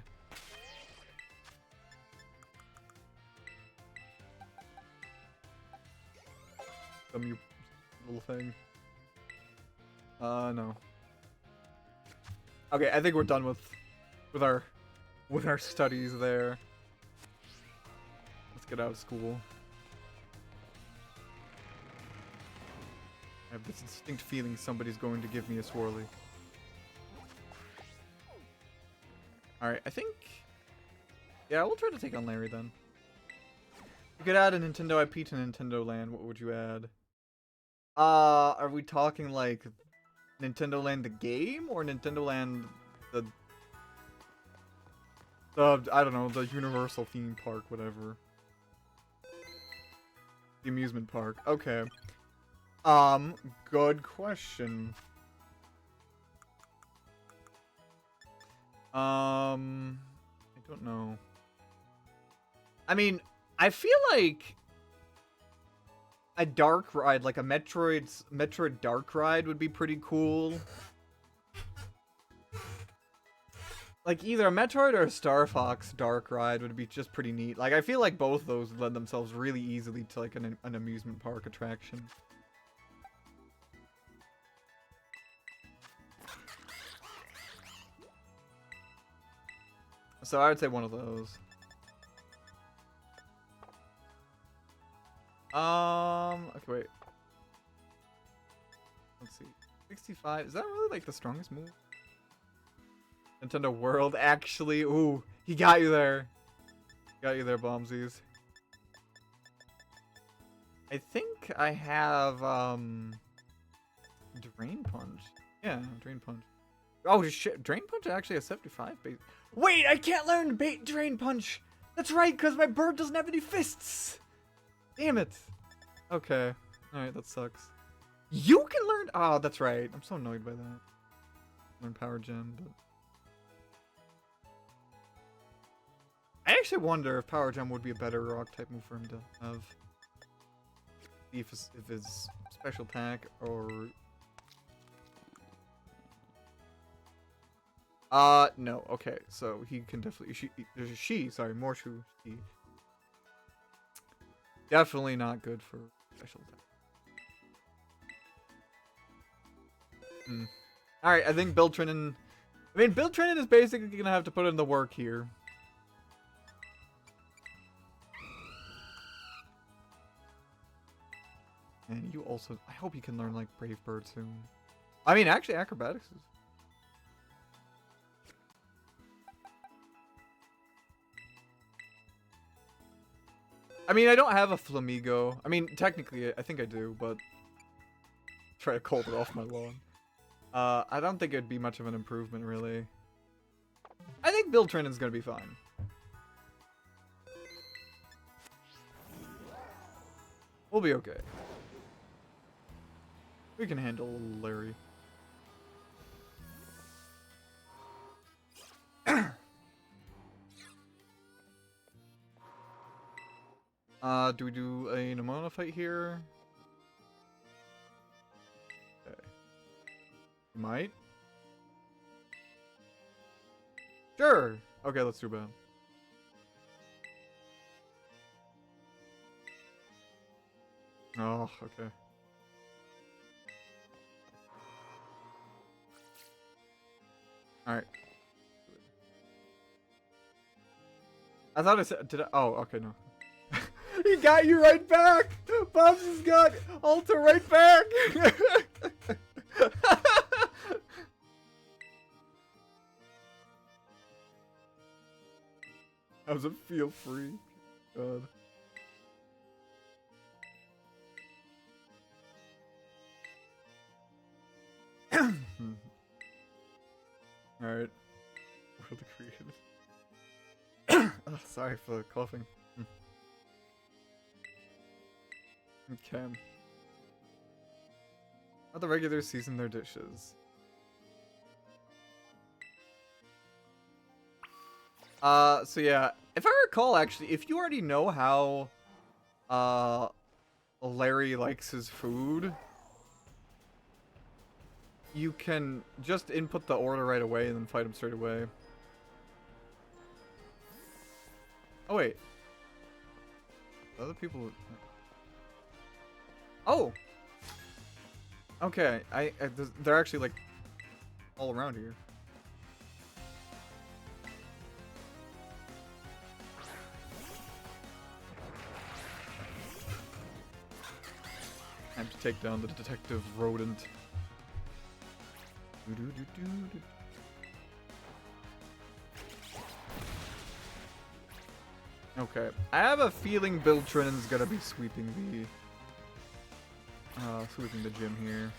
You little thing. No. Okay, I think we're done with our studies there. Let's get out of school. I have this distinct feeling somebody's going to give me a swirly. Alright, I think... Yeah, we'll try to take on Larry then. You could add a Nintendo IP to Nintendo Land, what would you add? Are we talking like Nintendo Land the game or Nintendo Land the I don't know, the Universal theme park, whatever. The amusement park. Okay. Good question. I don't know. I mean, I feel like a dark ride, like a Metroid dark ride would be pretty cool. Like either a Metroid or a Star Fox dark ride would be just pretty neat. Like I feel like both those lend themselves really easily to like an amusement park attraction. So I would say one of those. Okay, wait. Let's see. 65. Is that really like the strongest move? Nintendo World, actually. Ooh, he got you there. Got you there, Bombsies. I think I have, Drain Punch. Yeah, Drain Punch. Oh, shit. Drain Punch actually has 75 base. Wait, I can't learn Drain Punch. That's right, because my bird doesn't have any fists. Damn it. Okay. Alright, that sucks. You can learn... Oh, that's right. I'm so annoyed by that. Learn Power Gem, but... I actually wonder if Power Gem would be a better rock type move for him to have. See if his special attack or... no. Okay, so he can definitely... Morshu. Definitely not good for special attack. Alright, I think Bill Trinan... I mean, Bill Trinan is basically gonna have to put in the work here. And you also... I hope you can learn, like, Brave Bird soon. I mean, actually, Acrobatics is... I mean, I don't have a Flamigo. I mean, technically, I think I do, but... Try to cold it off my lawn. I don't think it'd be much of an improvement, really. I think Bill Trinan's gonna be fine. We'll be okay. We can handle Larry. Do we do a Nemona fight here? Okay. Might? Sure! Okay, let's do bad. Oh, okay. Alright. I thought I said, did I? Oh, okay, no. He got you right back! Bob's just got Alta right back! How does it feel free? God. Alright. World created. Oh, sorry for coughing. Okay. How the regulars season their dishes. So yeah, if I recall, actually, if you already know how, Larry likes his food, you can just input the order right away and then fight him straight away. Oh, wait. Other people... Oh! Okay, they're actually, like, all around here. Time to take down the detective rodent. Okay, I have a feeling Biltrin's gonna be sweeping the gym here.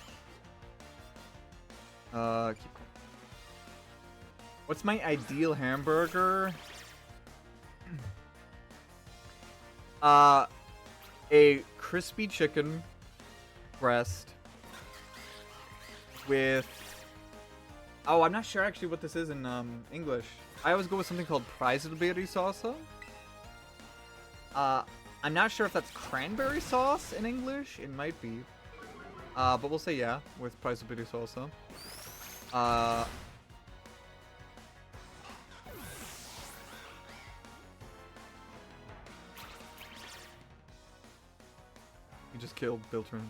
What's my ideal hamburger? A crispy chicken breast with... Oh, I'm not sure actually what this is in English. I always go with something called Preiselbeere salsa. I'm not sure if that's cranberry sauce in English. It might be. But we'll say yeah, with Preiselbeere salsa. You just killed Biltrin.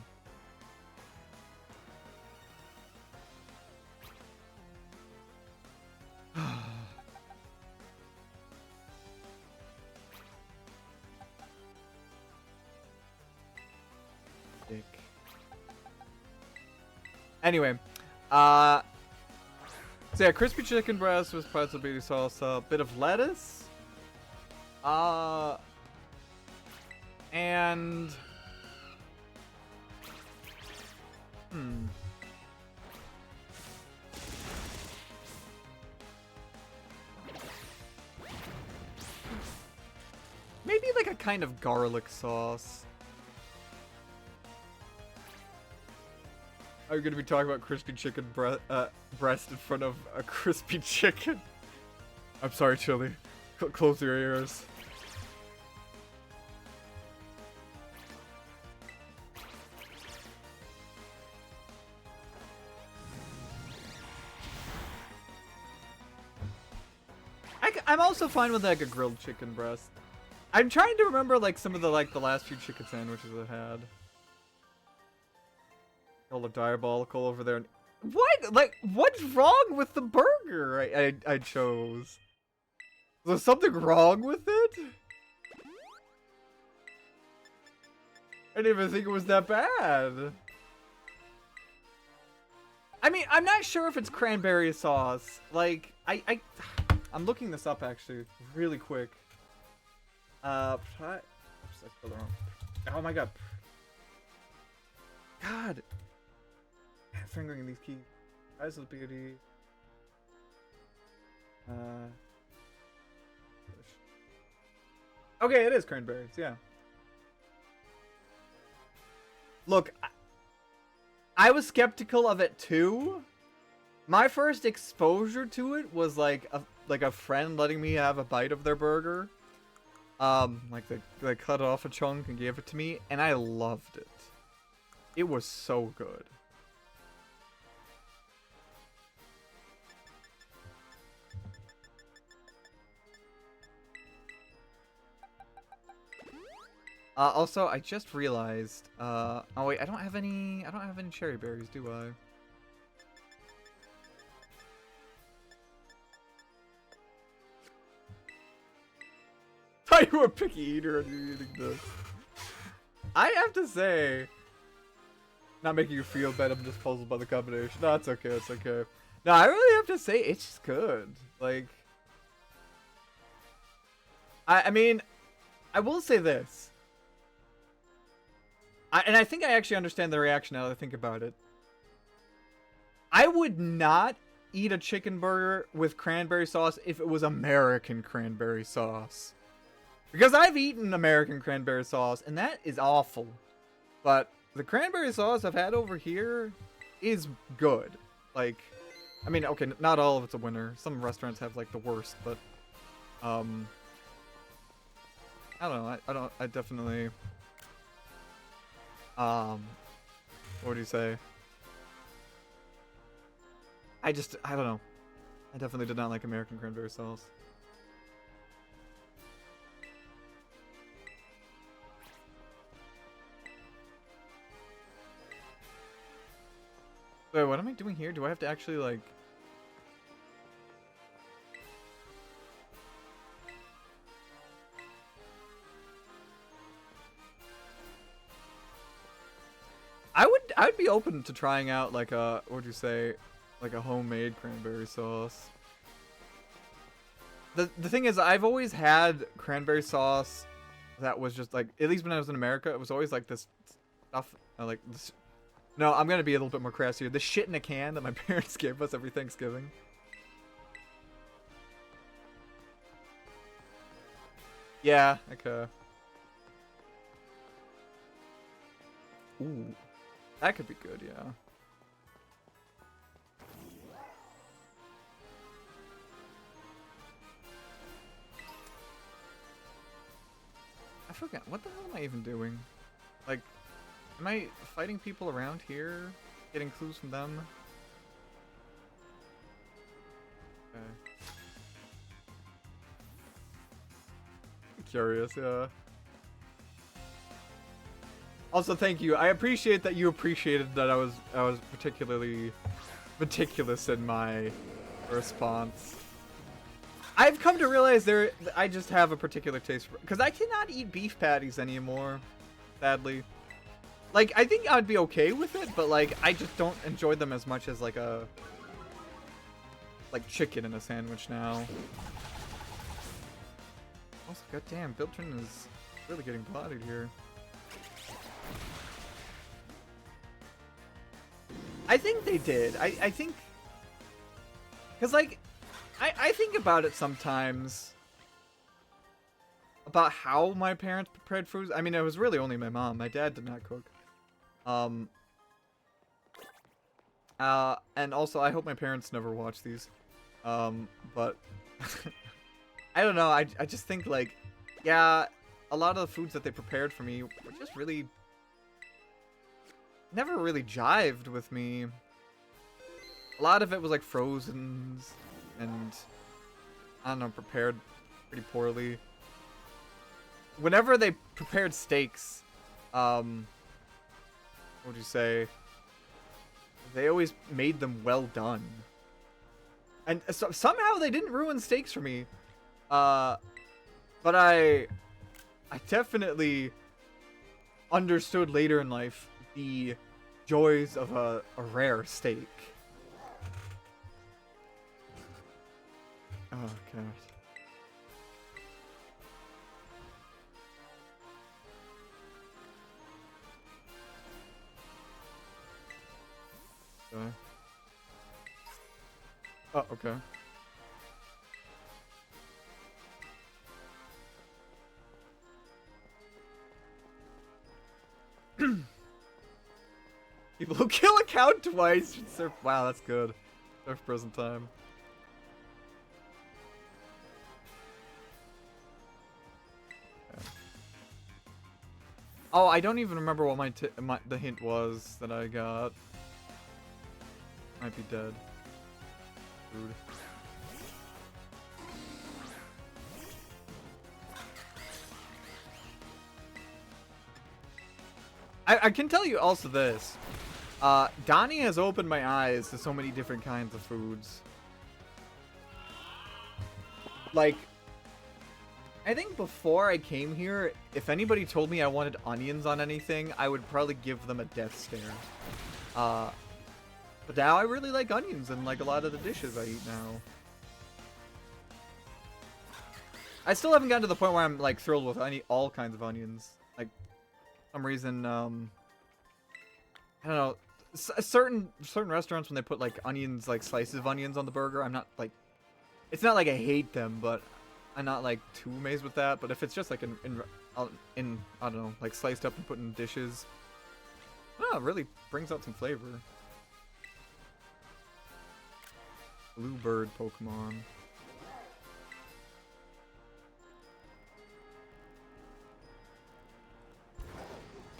Dick. Anyway, so yeah, crispy chicken breast with Preiselbeere salsa, bit of lettuce, and maybe like a kind of garlic sauce. Are you going to be talking about crispy chicken breast in front of a crispy chicken? I'm sorry, Chili. Close your ears. I'm also fine with like a grilled chicken breast. I'm trying to remember like some of the last few chicken sandwiches I had. All the diabolical over there. What? Like, what's wrong with the burger I chose? Was there something wrong with it? I didn't even think it was that bad. I mean, I'm not sure if it's cranberry sauce. Like, I'm looking this up actually, really quick. Oops, I spelled it wrong. Oh my god. God. Fingering these keys. Preiselbeere. Okay, it is cranberries, yeah. Look, I was skeptical of it too. My first exposure to it was like a friend letting me have a bite of their burger. Like they cut off a chunk and gave it to me, and I loved it. It was so good. Also, I just realized, oh wait, I don't have any cherry berries, do I? thought you were a picky eater and you're eating this. I have to say, not making you feel bad, I'm just puzzled by the combination. No, it's okay, it's okay. No, I really have to say, it's just good. Like, I mean, I will say this. And I think I actually understand the reaction now that I think about it. I would not eat a chicken burger with cranberry sauce if it was American cranberry sauce. Because I've eaten American cranberry sauce, and that is awful. But the cranberry sauce I've had over here is good. Like, I mean, okay, not all of it's a winner. Some restaurants have, like, the worst, but, I don't know, I definitely, what do you say? I don't know. I definitely did not like American cranberry sauce. Wait, what am I doing here? Do I have to actually, like... I'd be open to trying out, like, a, what would you say, like a homemade cranberry sauce. The thing is, I've always had cranberry sauce that was just, like, at least when I was in America, it was always, like, this stuff, like, this... No, I'm gonna be a little bit more crass here. The shit in a can that my parents gave us every Thanksgiving. Yeah, okay. Ooh. That could be good, yeah. I forget. What the hell am I even doing? Like, am I fighting people around here? Getting clues from them? Okay. I'm curious, yeah. Also, thank you. I appreciate that you appreciated that I was particularly meticulous in my response. I've come to realize I just have a particular taste for, because I cannot eat beef patties anymore, sadly. Like, I think I'd be okay with it, but like, I just don't enjoy them as much as like chicken in a sandwich now. Also, goddamn, Biltron is really getting bodied here. I think they did. I think... Because, like, I think about it sometimes. About how my parents prepared foods. I mean, it was really only my mom. My dad did not cook. And also, I hope my parents never watch these. But... I don't know. I just think, like... Yeah, a lot of the foods that they prepared for me were just really... never really jived with me. A lot of it was like frozens and I don't know, prepared pretty poorly. Whenever they prepared steaks, what would you say? They always made them well done. And so somehow they didn't ruin steaks for me. But I definitely understood later in life the joys of a rare steak. Oh, God. Oh, okay. People who kill a cow twice should serve. Wow, that's good. Serve prison time. Okay. Oh, I don't even remember what the hint was that I got. Might be dead. Rude. I can tell you also this. Donnie has opened my eyes to so many different kinds of foods. Like, I think before I came here, if anybody told me I wanted onions on anything, I would probably give them a death stare. But now I really like onions in like a lot of the dishes I eat now. I still haven't gotten to the point where I'm like thrilled with all kinds of onions. Like, for some reason, I don't know. Certain restaurants when they put like onions, like slices of onions on the burger, I'm not like. It's not like I hate them, but I'm not like too amazed with that. But if it's just like in I don't know, like sliced up and put in dishes, it really brings out some flavor. Bluebird Pokemon.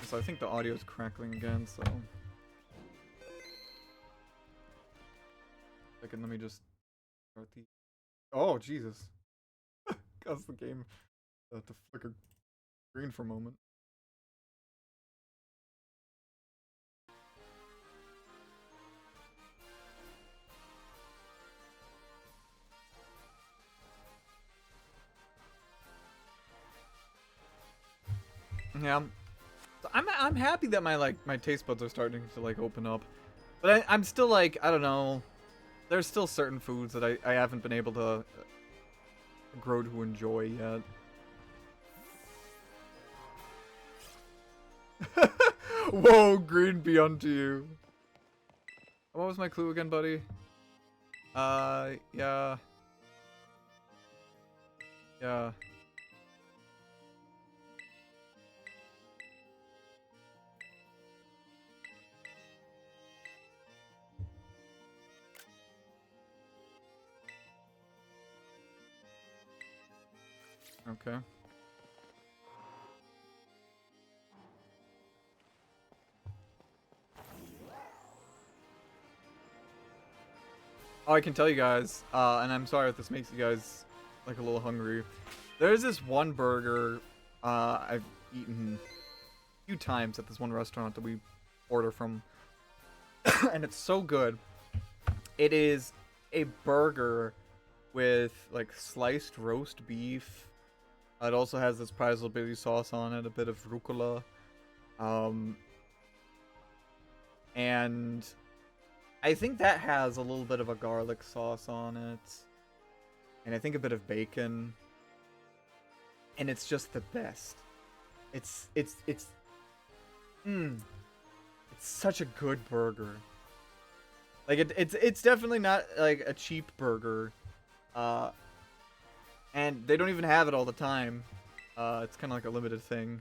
So I think the audio is crackling again, so. Second, let me just start the. Oh, Jesus. Caused the game to flicker green for a moment. Yeah. So I'm happy that my taste buds are starting to like open up. But I'm still like, I don't know. There's still certain foods that I haven't been able to grow to enjoy yet. Whoa, green be unto you. What was my clue again, buddy? Yeah. Yeah. Okay. Oh, I can tell you guys, and I'm sorry if this makes you guys like a little hungry. There's this one burger I've eaten a few times at this one restaurant that we order from, and it's so good. It is a burger with like sliced roast beef. It also has this prizle sauce on it, a bit of rucola, and I think that has a little bit of a garlic sauce on it, and I think a bit of bacon, and it's just the best. It's such a good burger. Like it's definitely not like a cheap burger, and they don't even have it all the time. It's kind of like a limited thing,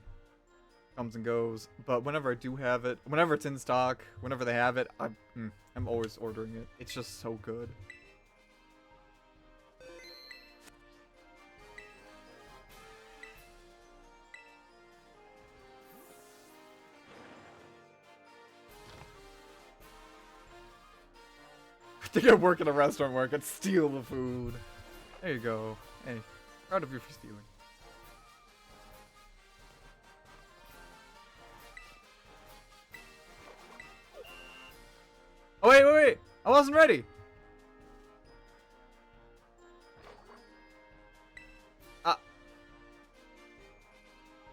comes and goes. But whenever I do have it, whenever it's in stock, whenever they have it, I'm always ordering it. It's just so good. To get work in a restaurant where I could steal the food. There you go. Hey, proud of you for stealing. Oh wait! I wasn't ready.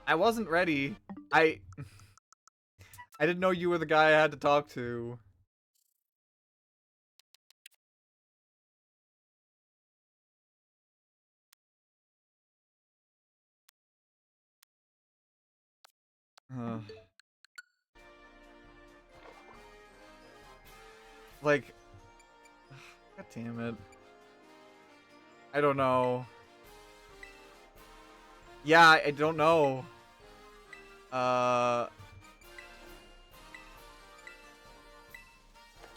I wasn't ready. I didn't know you were the guy I had to talk to. Like, god damn it. I don't know. Yeah, I don't know.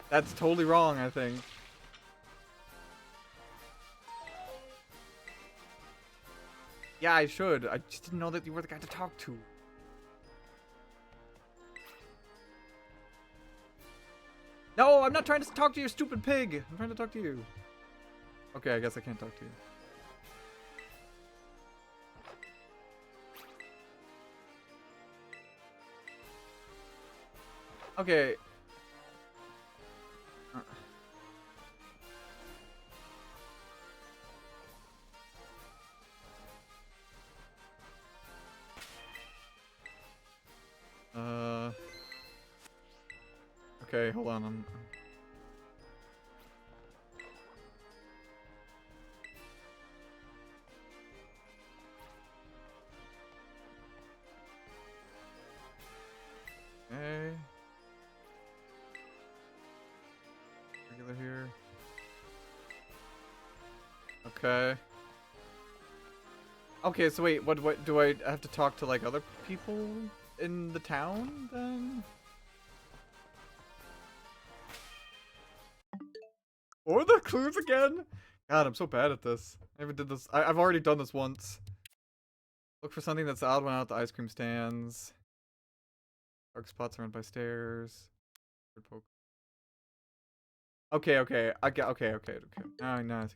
That's totally wrong, I think. Yeah, I should. I just didn't know that you were the guy to talk to. No, I'm not trying to talk to you, stupid pig. I'm trying to talk to you. Okay, I guess I can't talk to you. Okay. Okay, hold on. Okay. Regular here. Okay. Okay, so wait, what do I have to talk to like other people in the town then? Or the clues again? God, I'm so bad at this. I haven't did this. I've already done this once. Look for something that's the odd one out at the ice cream stands. Dark spots around by stairs. Okay. I get. Okay. Now I think I've.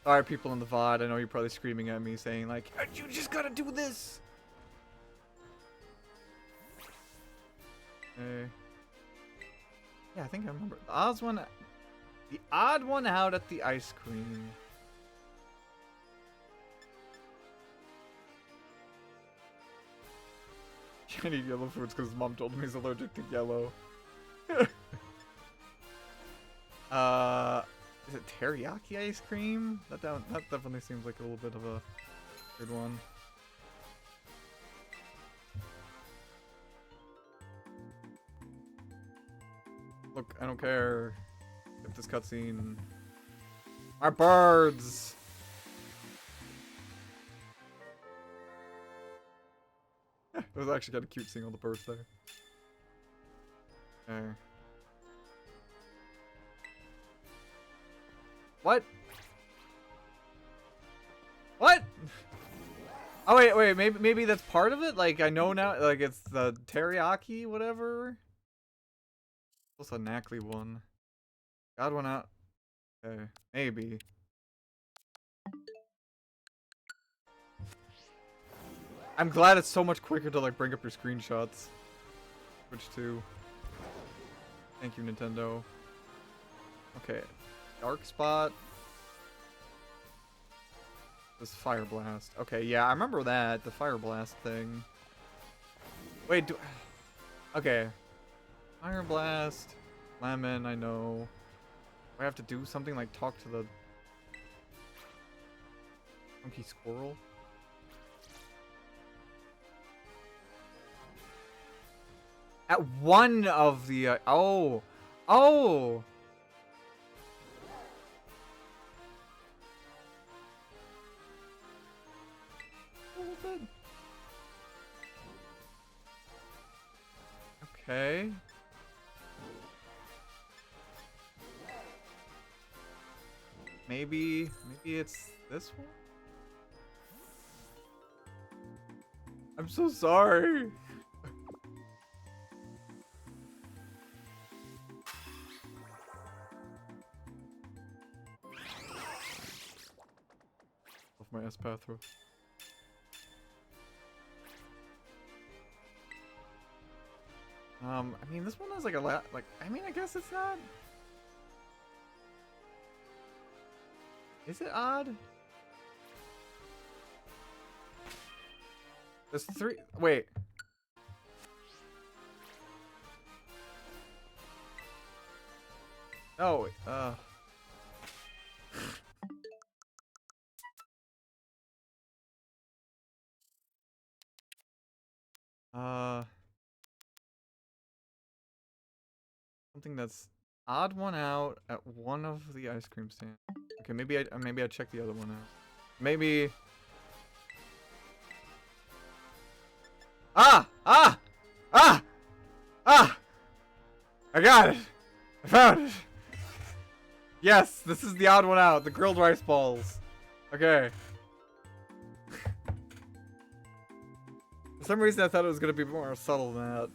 Sorry, people in the VOD. I know you're probably screaming at me, saying like, "You just gotta do this." Okay. Yeah, I think I remember the odd one out at the ice cream. Can't eat yellow foods because his mom told him he's allergic to yellow. Is it teriyaki ice cream? That definitely seems like a little bit of a good one. Look, I don't care if this cutscene. Our birds. It was actually kind of cute seeing all the birds there. Okay. What? What? Oh wait, maybe that's part of it? Like I know now, like it's the teriyaki, whatever. Also a knackly one. Got one out. Okay, maybe. I'm glad it's so much quicker to like bring up your screenshots. Switch to. Thank you, Nintendo. Okay, dark spot. This fire blast. Okay, yeah, I remember that. The fire blast thing. Wait, okay. Fire blast. Lemon, I know. Do I have to do something like talk to the monkey squirrel? At one of the oh. Okay. Maybe it's this one? I'm so sorry. Off my S-path through. I mean, this one has like a lot. Like, I mean, I guess it's not. Is it odd? There's 3. Wait. Oh, something that's odd one out at one of the ice cream stands. Okay, maybe I check the other one out. Maybe. Ah! I got it. I found it. Yes, this is the odd one out. The grilled rice balls. Okay. For some reason, I thought it was gonna be more subtle than that.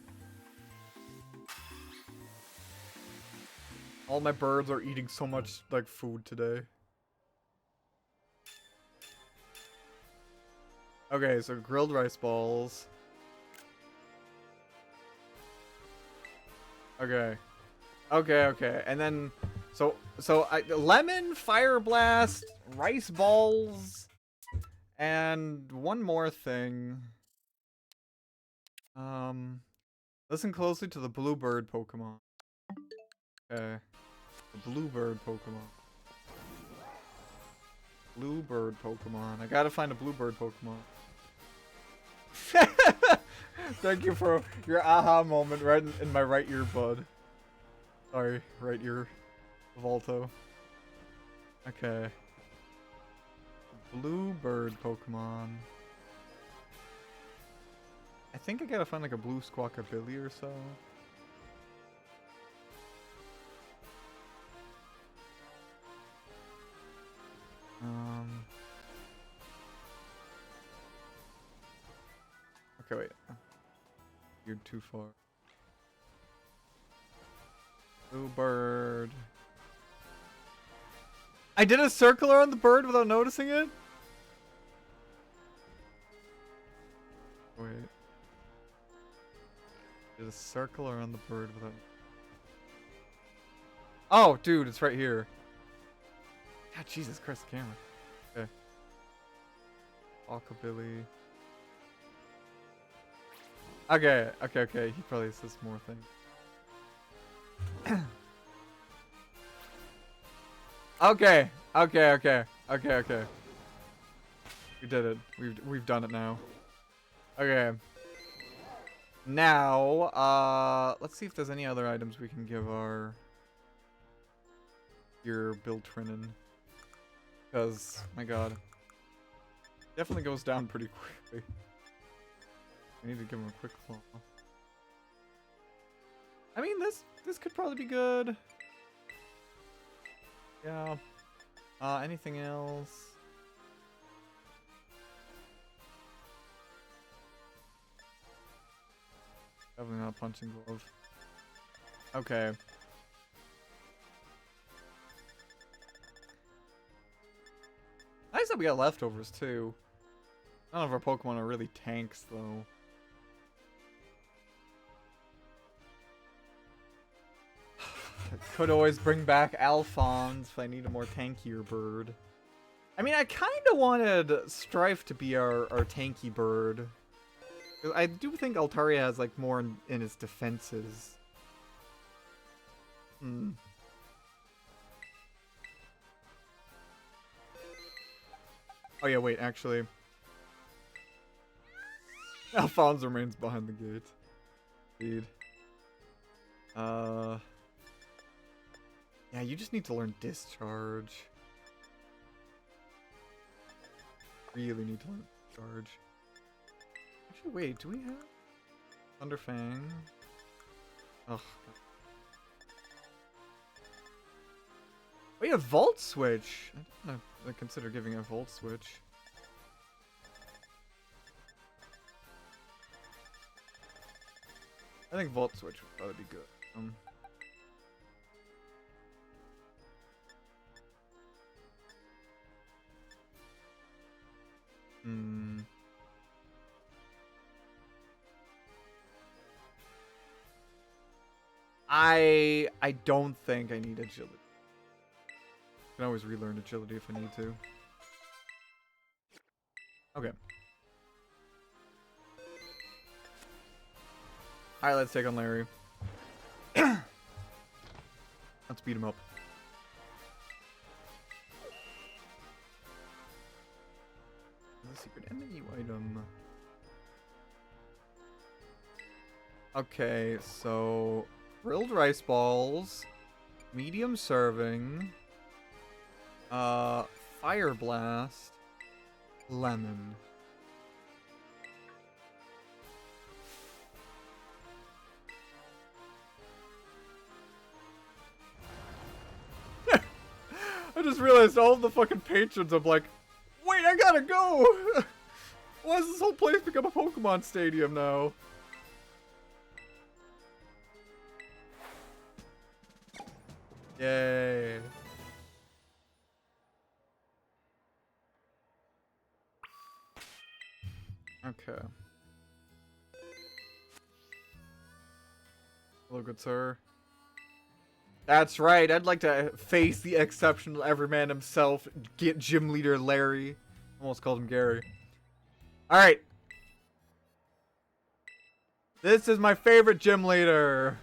All my birds are eating so much like food today. Okay, so grilled rice balls. Okay. And then so lemon, fire blast, rice balls, and one more thing. Listen closely to the bluebird Pokemon. Okay. The bluebird Pokemon. Bluebird Pokemon. I gotta find a bluebird Pokemon. Thank you for your aha moment right in my right ear, bud. Sorry, right ear. Volto. Okay. Bluebird Pokemon. I think I gotta find like a blue Squawkabilly or so. Okay, wait. You're too far. Bluebird. I did a circle around the bird without noticing it? Wait. Did a circle around the bird without... Oh, dude, it's right here. God, Jesus Christ, the camera. Okay. Alkabilly. Okay. He probably says more things. Okay. We did it. We've done it now. Okay. Now, let's see if there's any other items we can give your Biltrinin. Because, my god. Definitely goes down pretty quickly. I need to give him a quick claw. I mean, this could probably be good. Yeah. Anything else? Definitely not punching glove. Okay. Nice that we got leftovers too. None of our Pokemon are really tanks though. Could always bring back Alphonse if I need a more tankier bird. I mean, I kind of wanted Strife to be our tanky bird. I do think Altaria has like more in its defenses. Hmm. Oh yeah, wait, actually. Alphonse remains behind the gate. Indeed. Yeah, you just need to learn Discharge. Really need to learn Discharge. Actually, wait, do we have Thunderfang? Ugh. We have Volt Switch! I didn't consider giving a Volt Switch. I think Volt Switch would probably be good. I don't think I need agility. I can always relearn agility if I need to. Okay. Alright, let's take on Larry. Let's beat him up. The secret menu item. Okay, so grilled rice balls, medium serving, fire blast, lemon. I just realized all of the fucking patrons, I'm like, wait, I gotta go! Why has this whole place become a Pokemon stadium now? Yay. Okay. Hello, good sir. That's right, I'd like to face the exceptional everyman himself, get gym leader Larry. Almost called him Gary. Alright. This is my favorite gym leader.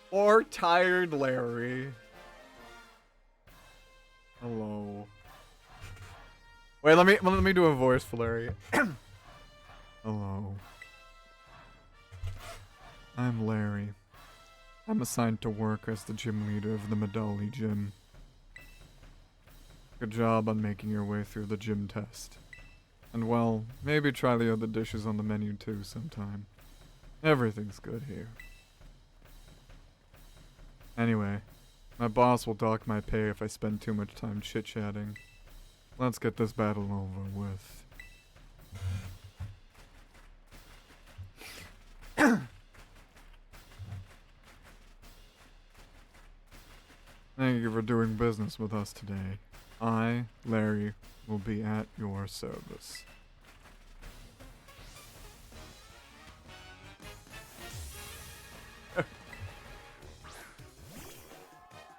Or tired Larry. Hello. Wait, let me do a voice for Larry. Hello. I'm Larry. I'm assigned to work as the gym leader of the Medali Gym. Good job on making your way through the gym test. And well, maybe try the other dishes on the menu too sometime. Everything's good here. Anyway, my boss will dock my pay if I spend too much time chit-chatting. Let's get this battle over with. Thank you for doing business with us today. I, Larry, will be at your service.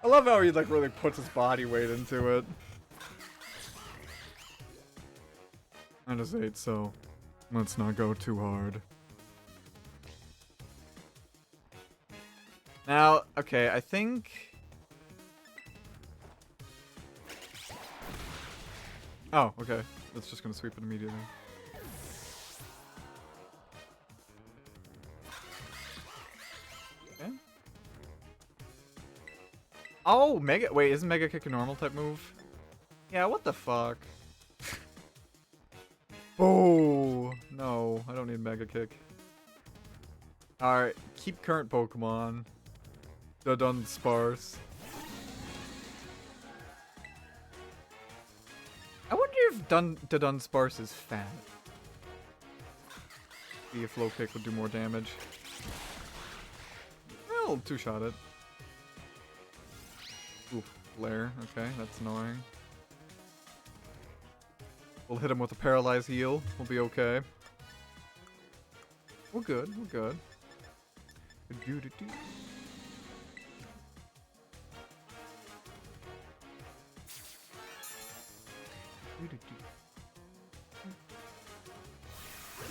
I love how he like really puts his body weight into it. I just ate, so let's not go too hard. Now, okay, I think... Oh, okay. That's just gonna sweep it immediately. Okay. Oh, Mega... Wait, isn't Mega Kick a normal type move? Yeah, what the fuck? Oh, no. I don't need Mega Kick. Alright, keep current Pokemon. Dunsparce. I wonder if Dunsparce is fat. See if low kick would do more damage. I'll two-shot it. Ooh, Flare. Okay, that's annoying. We'll hit him with a Paralyze Heal. We'll be okay. We're good. We're good. Do-do-do.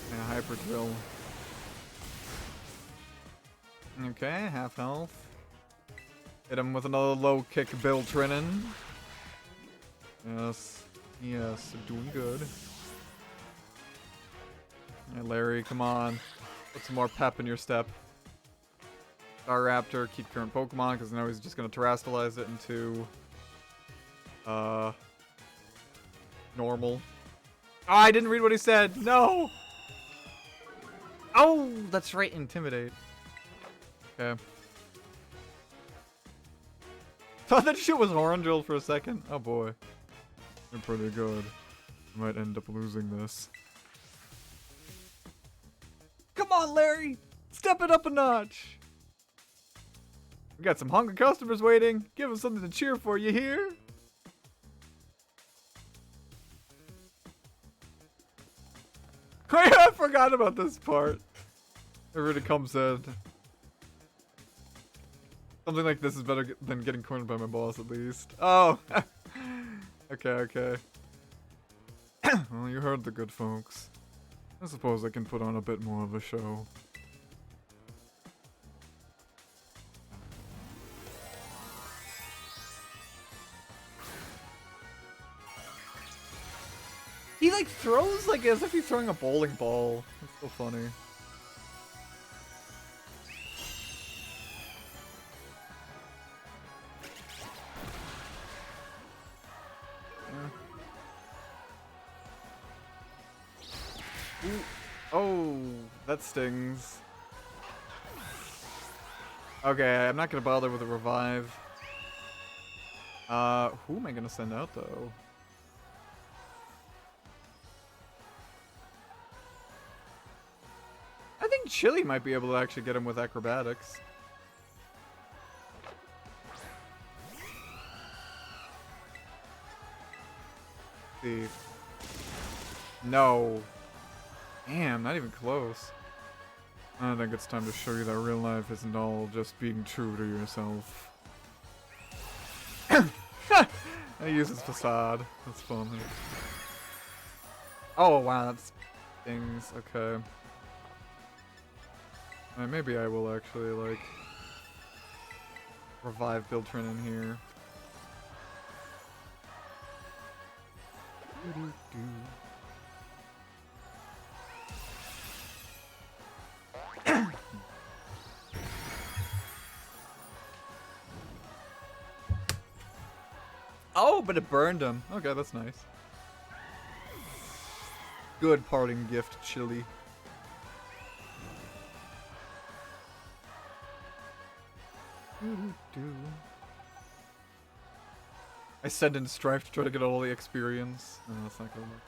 Yeah, Hyper Drill. Okay, half health. Hit him with another low kick, Bill Trinan. Yes, yes, doing good. Alright, Larry, come on. Put some more pep in your step. Staraptor, keep current Pokemon, because now he's just going to terrastallize it into... normal. Oh, I didn't read what he said. No! Oh, that's right. Intimidate. Okay. Thought that shit was Orangel for a second. Oh boy. They're pretty good. Might end up losing this. Come on, Larry! Step it up a notch! We got some hungry customers waiting. Give them something to cheer for, you hear? I forgot about this part. It really comes in. Something like this is better than getting cornered by my boss, at least. Oh! Okay, okay. Well, you heard the good folks. I suppose I can put on a bit more of a show. He like throws like as if he's throwing a bowling ball. It's so funny. Yeah. Ooh. Oh, that stings. Okay, I'm not gonna bother with a revive. Who am I gonna send out though? I think Chili might be able to actually get him with acrobatics. See. No. Damn, not even close. I think it's time to show you that real life isn't all just being true to yourself. I use his facade. That's fun. Oh wow, that's things. Okay. Maybe I will actually, like, revive Biltrin in here. Oh, but it burned him. Okay, that's nice. Good parting gift, Chili. I send in Strife to try to get all the experience. No, that's not gonna work.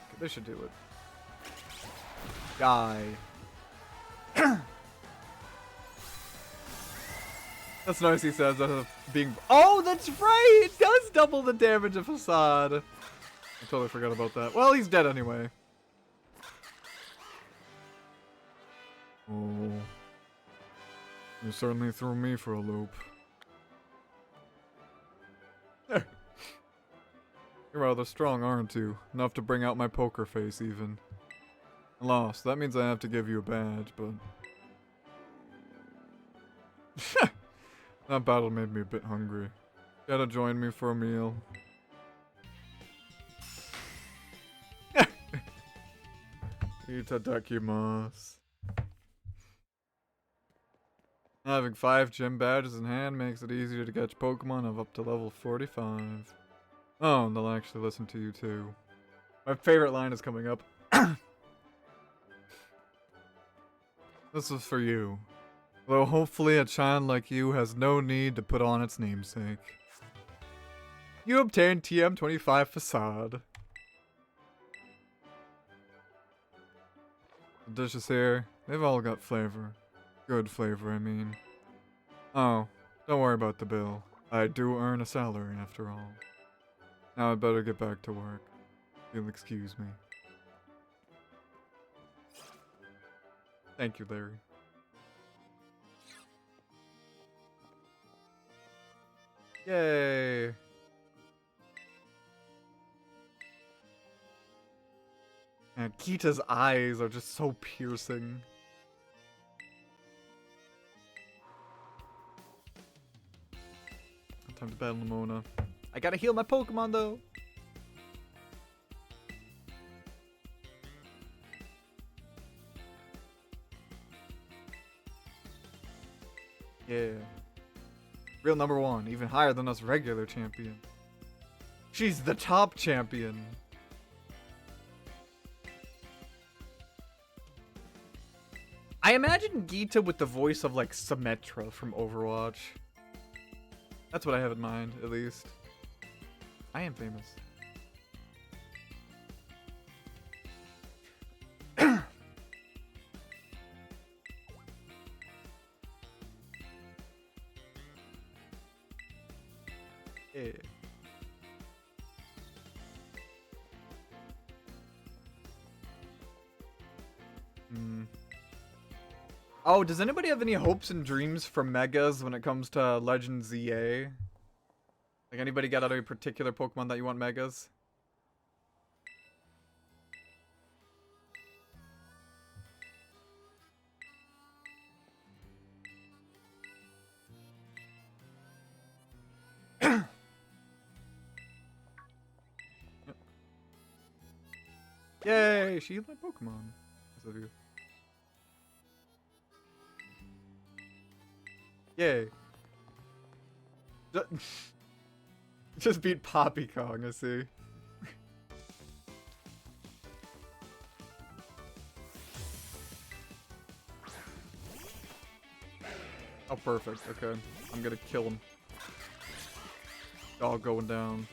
Okay, they should do it. Die. That's nice, he says, that being... Oh, that's right! It does double the damage of Facade! I totally forgot about that. Well, he's dead anyway. Oh. You certainly threw me for a loop. You're rather strong, aren't you? Enough to bring out my poker face, even. Lost. That means I have to give you a badge, but... That battle made me a bit hungry. Gotta join me for a meal. Itadakimasu. Having 5 gym badges in hand makes it easier to catch Pokemon of up to level 45. Oh, and they'll actually listen to you too. My favorite line is coming up. This is for you. Though hopefully a child like you has no need to put on its namesake. You obtained TM25 Facade. The dishes here, they've all got flavor. Good flavor, I mean. Oh, don't worry about the bill. I do earn a salary after all. Now I'd better get back to work. You'll excuse me. Thank you, Larry. Yay! And Kita's eyes are just so piercing. Time to battle Nemona. I gotta heal my Pokemon though! Yeah. Real #1, even higher than us regular champion. She's the top champion. I imagine Gita with the voice of like Symmetra from Overwatch. That's what I have in mind, at least. I am famous. Yeah. Oh, does anybody have any hopes and dreams for Megas when it comes to Legend ZA? Like, anybody got any particular Pokemon that you want Megas? Yay! She healed my Pokemon. Because of you. Yay. Just beat Poppy Kong, I see. Oh, perfect. Okay. I'm gonna kill him. All going down.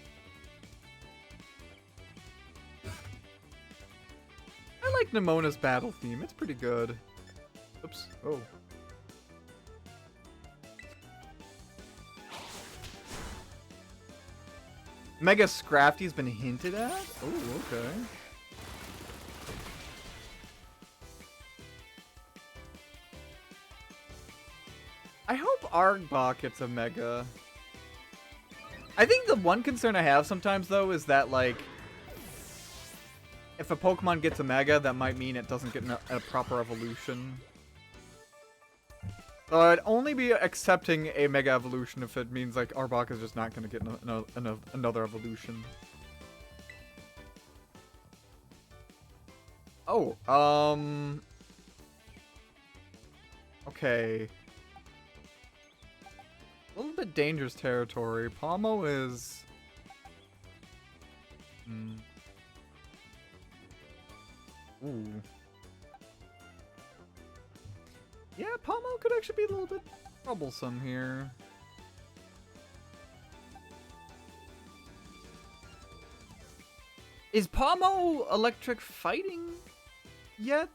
I like Nemona's battle theme. It's pretty good. Oops. Oh. Mega Scrafty's been hinted at? Oh, okay. I hope Argbok gets a Mega. I think the one concern I have sometimes, though, is that, like, if a Pokemon gets a Mega, that might mean it doesn't get a proper evolution. So I'd only be accepting a Mega Evolution if it means like Arbok is just not going to get another evolution. Oh, okay. A little bit dangerous territory. Palmo is... Ooh. Yeah, Palmo could actually be a little bit troublesome here. Is Palmo electric fighting yet?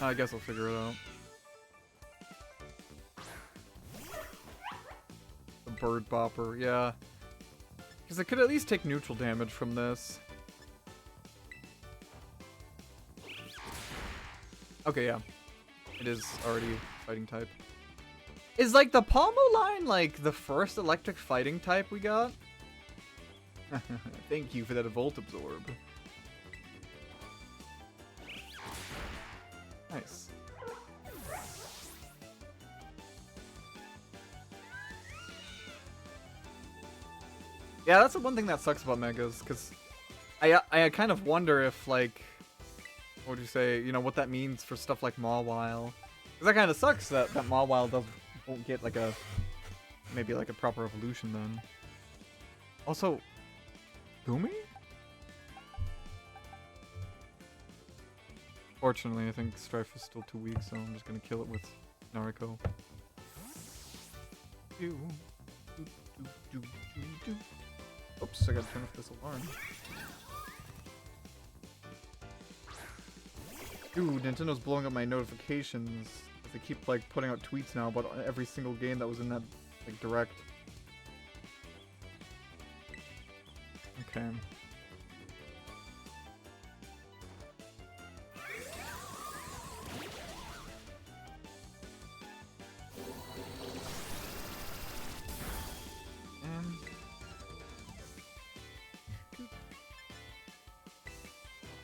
I guess I'll figure it out. The Bird Bopper, yeah. Because I could at least take neutral damage from this. Okay, yeah. It is already fighting type. Is like the Palmo line like the first electric fighting type we got? Thank you for that Volt Absorb. Nice. Yeah, that's the one thing that sucks about Megas, because I kind of wonder if, like, what would you say, you know, what that means for stuff like Mawile. Because that kind of sucks that Mawile won't get, like, maybe, like, a proper evolution then. Also, Gumi? Fortunately, I think Strife is still too weak, so I'm just gonna kill it with Nariko. Oops, I gotta turn off this alarm. Dude, Nintendo's blowing up my notifications. They keep, like, putting out tweets now about every single game that was in that, like, direct. Okay.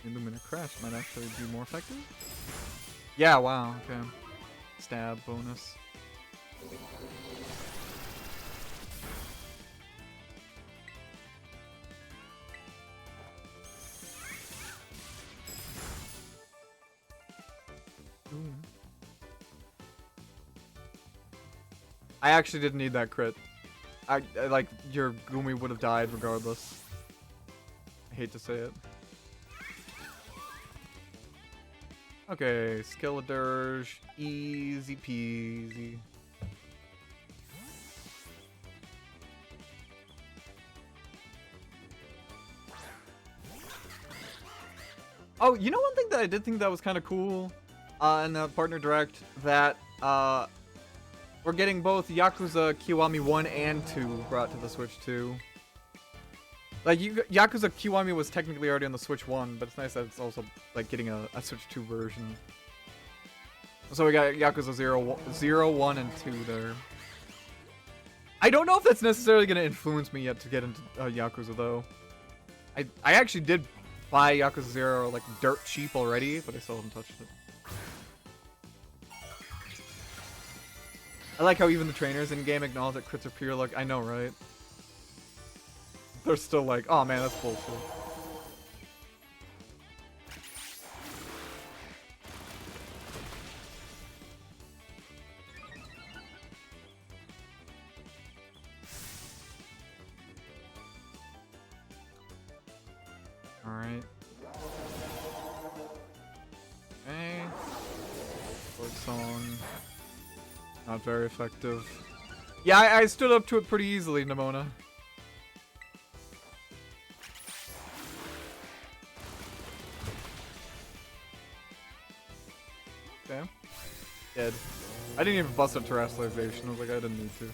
Illumina Crash might actually be more effective. Yeah, wow, okay. Stab bonus. Ooh. I actually didn't need that crit. I like, your Gumi would have died regardless. I hate to say it. Okay, Skeledirge, easy peasy. Oh, you know one thing that I did think that was kind of cool in the Partner Direct? That we're getting both Yakuza Kiwami 1 and 2 brought to the Switch 2. Like, Yakuza Kiwami was technically already on the Switch 1, but it's nice that it's also, like, getting a Switch 2 version. So we got Yakuza 0, 1, and 2 there. I don't know if that's necessarily going to influence me yet to get into Yakuza, though. I actually did buy Yakuza 0, like, dirt cheap already, but I still haven't touched it. I like how even the trainers in-game acknowledge that crits are pure luck. I know, right? They're still like, oh man, that's bullshit. Alright. Okay. Sword Song. Not very effective. Yeah, I stood up to it pretty easily, Nimona. Okay. Dead. I didn't even bust up Terrestrialization. I was like, I didn't need to.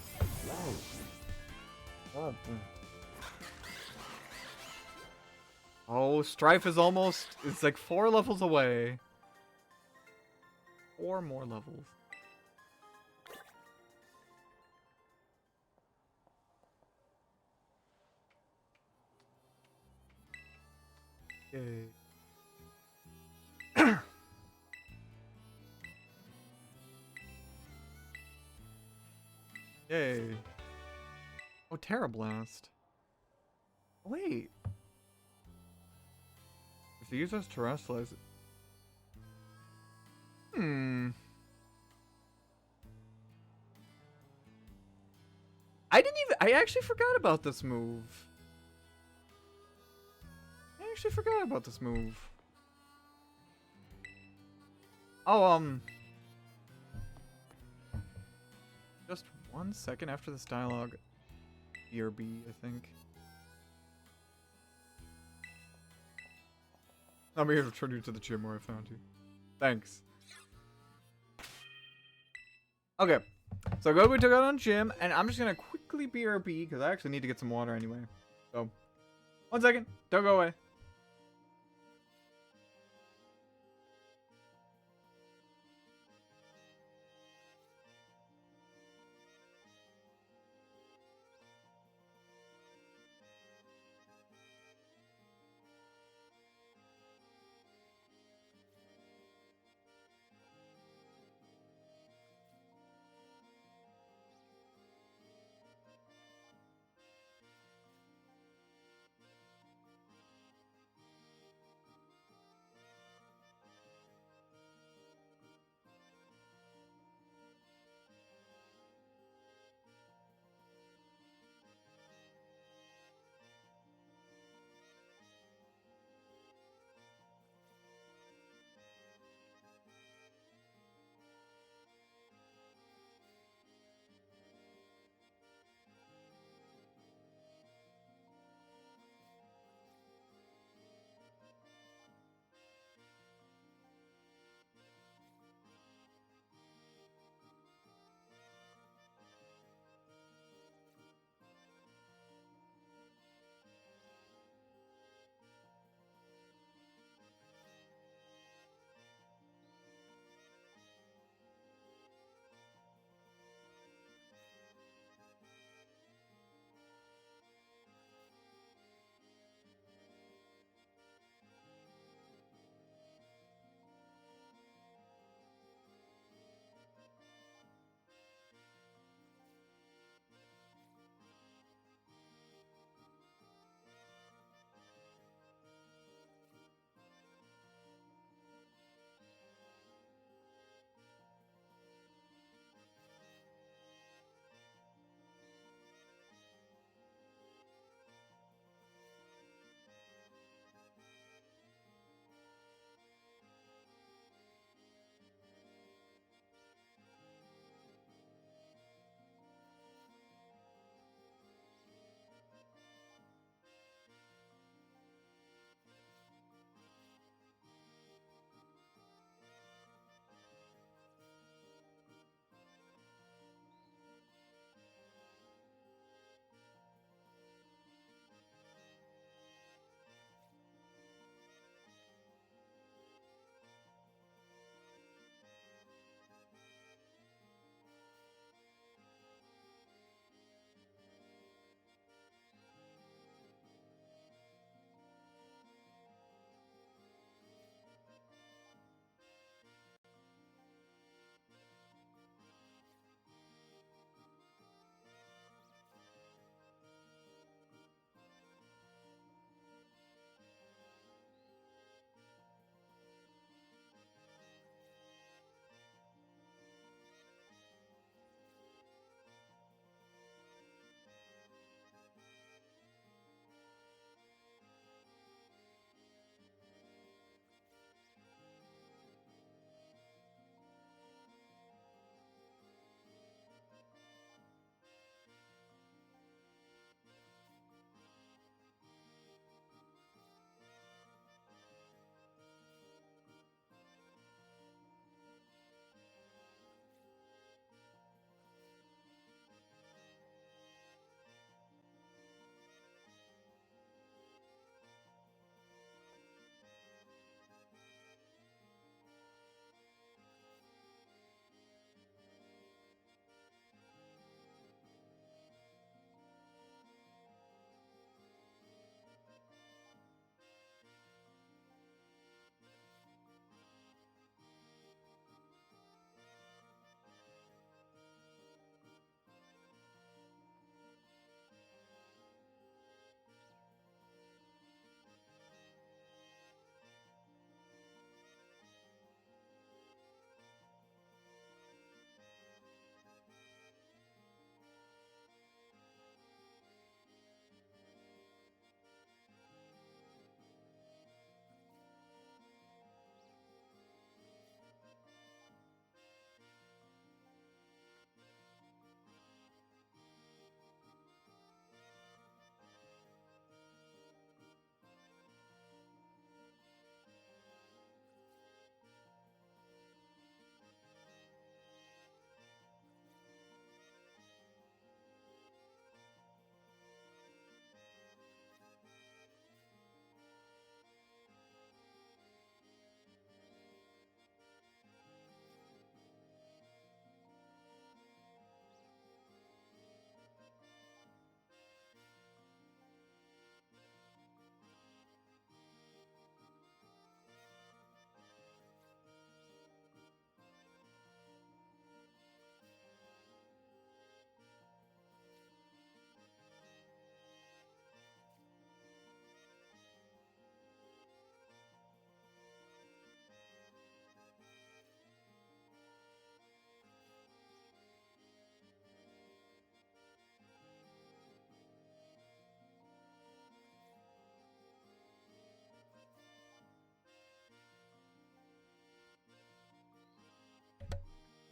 Oh, Strife is almost... It's like 4 levels away. 4 more levels. Yay. Yay. Oh, Terra Blast. Wait. If the user's terrestrialize it. I actually forgot about this move. I actually forgot about this move. Oh, just 1 second after this dialogue. BRB, I think. I'm here to return you to the gym where I found you. Thanks. Okay. So good, we took out on gym, and I'm just gonna quickly BRB, because I actually need to get some water anyway. So, 1 second. Don't go away.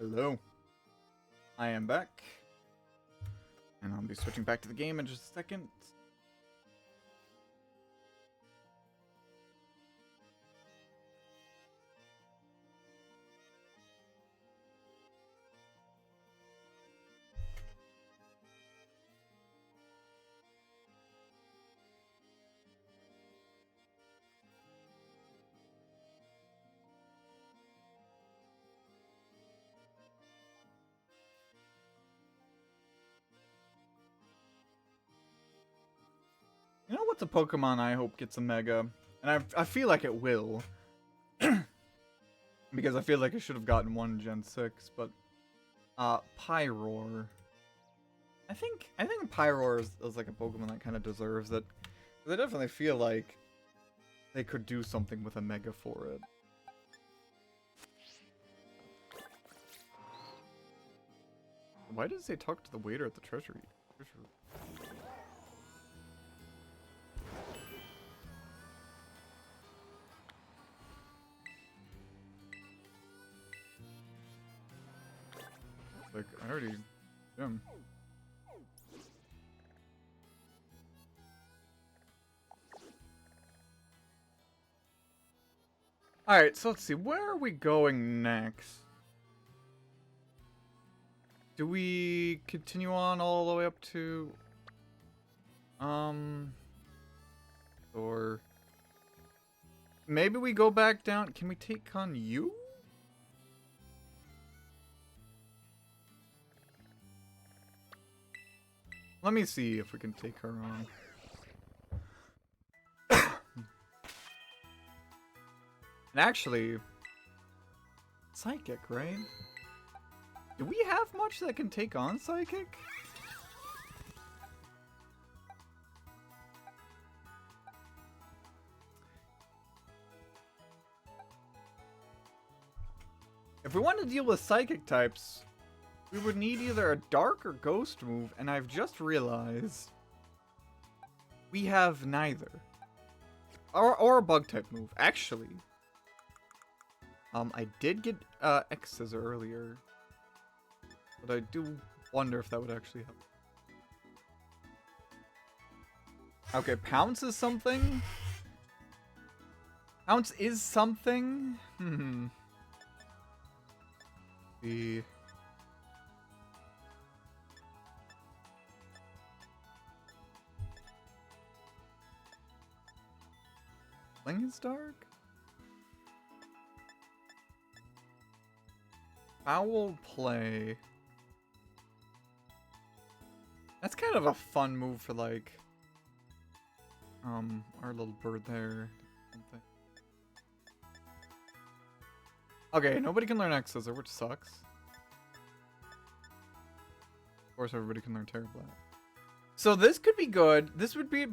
Hello. I am back. And I'll be switching back to the game in just a second. You know what's a Pokemon I hope gets a Mega? And I feel like it will. Because I feel like it should have gotten one Gen 6, but Pyroar. I think Pyroar is like a Pokemon that kind of deserves it. I definitely feel like they could do something with a Mega for it. Why did it say talk to the waiter at the treasury? Like, I already... Alright, so let's see. Where are we going next? Do we continue on all the way up to... Or... Maybe we go back down... Can we take on you? Let me see if we can take her on. And actually... Psychic, right? Do we have much that can take on Psychic? If we want to deal with Psychic types, we would need either a Dark or Ghost move, and I've just realized we have neither. Or a Bug type move, actually. I did get X-Scissor earlier, but I do wonder if that would actually help. Okay, Pounce is something? Pounce is something? The... Sling is dark? Foul Play. That's kind of a fun move for, like, our little bird there. Something. Okay, nobody can learn X-Scissor, which sucks. Of course, everybody can learn Terra Blast. So this could be good. This would be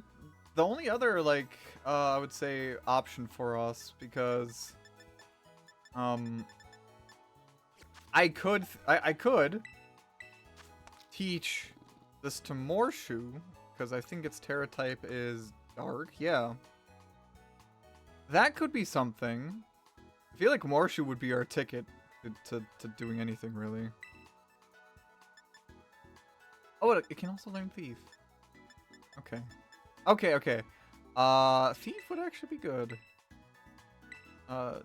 the only other, like, I would say, option for us, because, I could teach this to Morshu, because I think its Terra type is Dark, yeah. That could be something. I feel like Morshu would be our ticket to doing anything, really. Oh, it can also learn Thief. Okay. Okay. Thief would actually be good.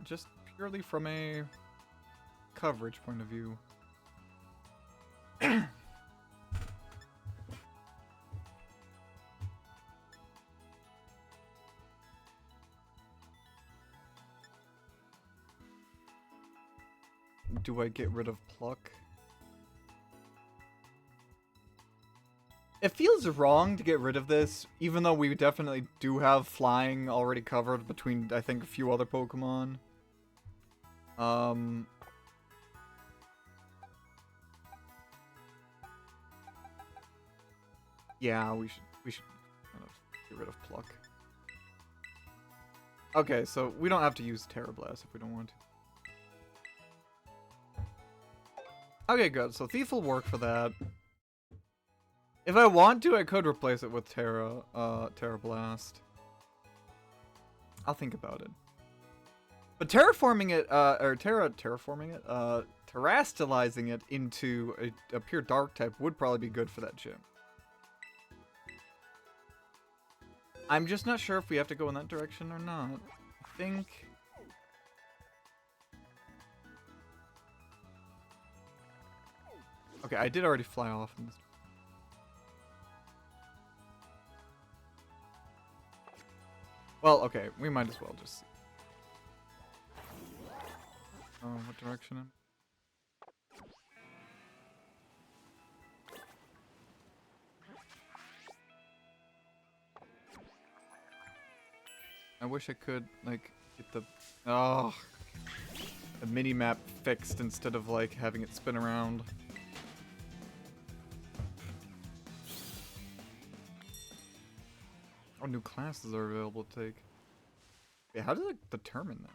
Just purely from a coverage point of view. Do I get rid of Pluck? It feels wrong to get rid of this, even though we definitely do have Flying already covered between, I think, a few other Pokemon. Yeah, we should kind of get rid of Pluck. Okay, so we don't have to use Terra Blast if we don't want to. Okay, good. So Thief will work for that. If I want to, I could replace it with Terra Blast. I'll think about it. But terraforming it, terraforming it, terastallizing it into a pure dark type would probably be good for that gym. I'm just not sure if we have to go in that direction or not. I think... Okay, I did already fly off in this. Well, okay, we might as well just see. Oh, what direction? I wish I could, like, get the... Oh, the mini-map fixed instead of, like, having it spin around. Oh, new classes are available to take. Wait, how does it determine that?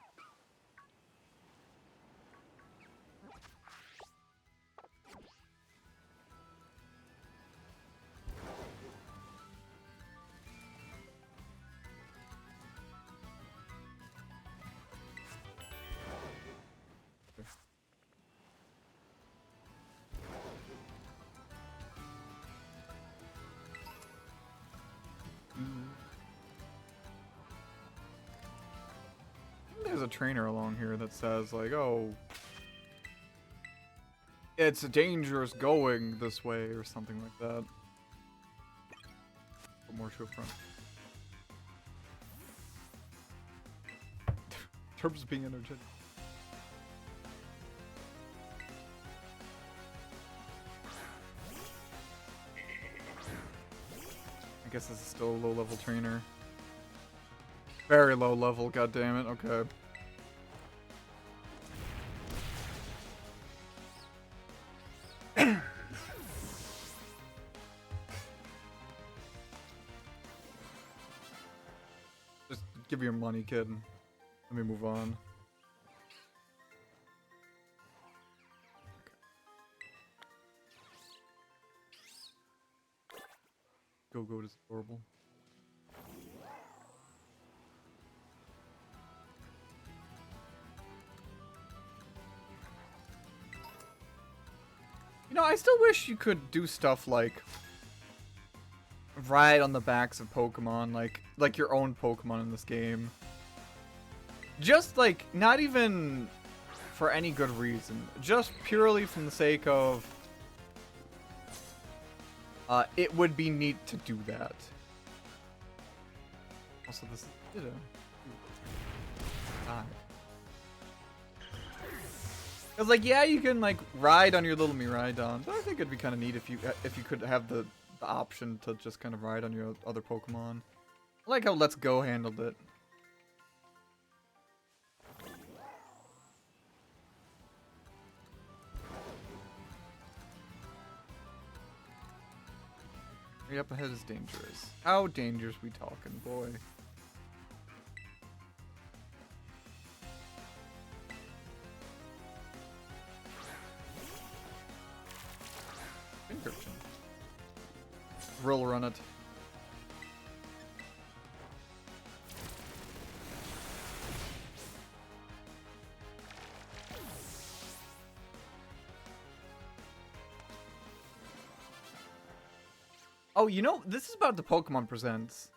There's a trainer along here that says, like, oh, it's dangerous going this way or something like that. Put more show front. Terps being energetic. I guess this is still a low level trainer. Very low level, god damn it. Okay. Just give me your money, kid. Let me move on. Go is horrible. You know, I still wish you could do stuff like ride on the backs of Pokemon, like your own Pokemon in this game. Just like not even for any good reason, just purely from the sake of it would be neat to do that. Also, this is Cause like yeah, you can like ride on your little Miraidon, but I think it'd be kind of neat if you could have the option to just kind of ride on your other Pokemon. I like how Let's Go handled it. Up ahead is dangerous. How dangerous we talking, boy? Encryption. Drill run it. Oh, you know, this is about the Pokemon Presents.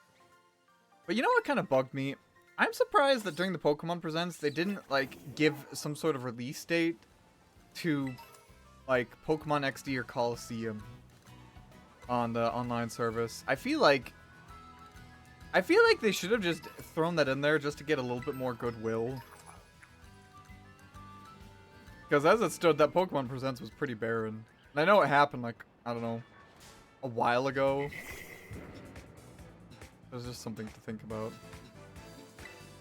But you know what kind of bugged me? I'm surprised that during the Pokemon Presents, they didn't, like, give some sort of release date to, like, Pokemon XD or Coliseum on the online service. I feel like they should have just thrown that in there just to get a little bit more goodwill. Because as it stood, that Pokemon Presents was pretty barren. And I know it happened, like, I don't know, a while ago. There's just something to think about.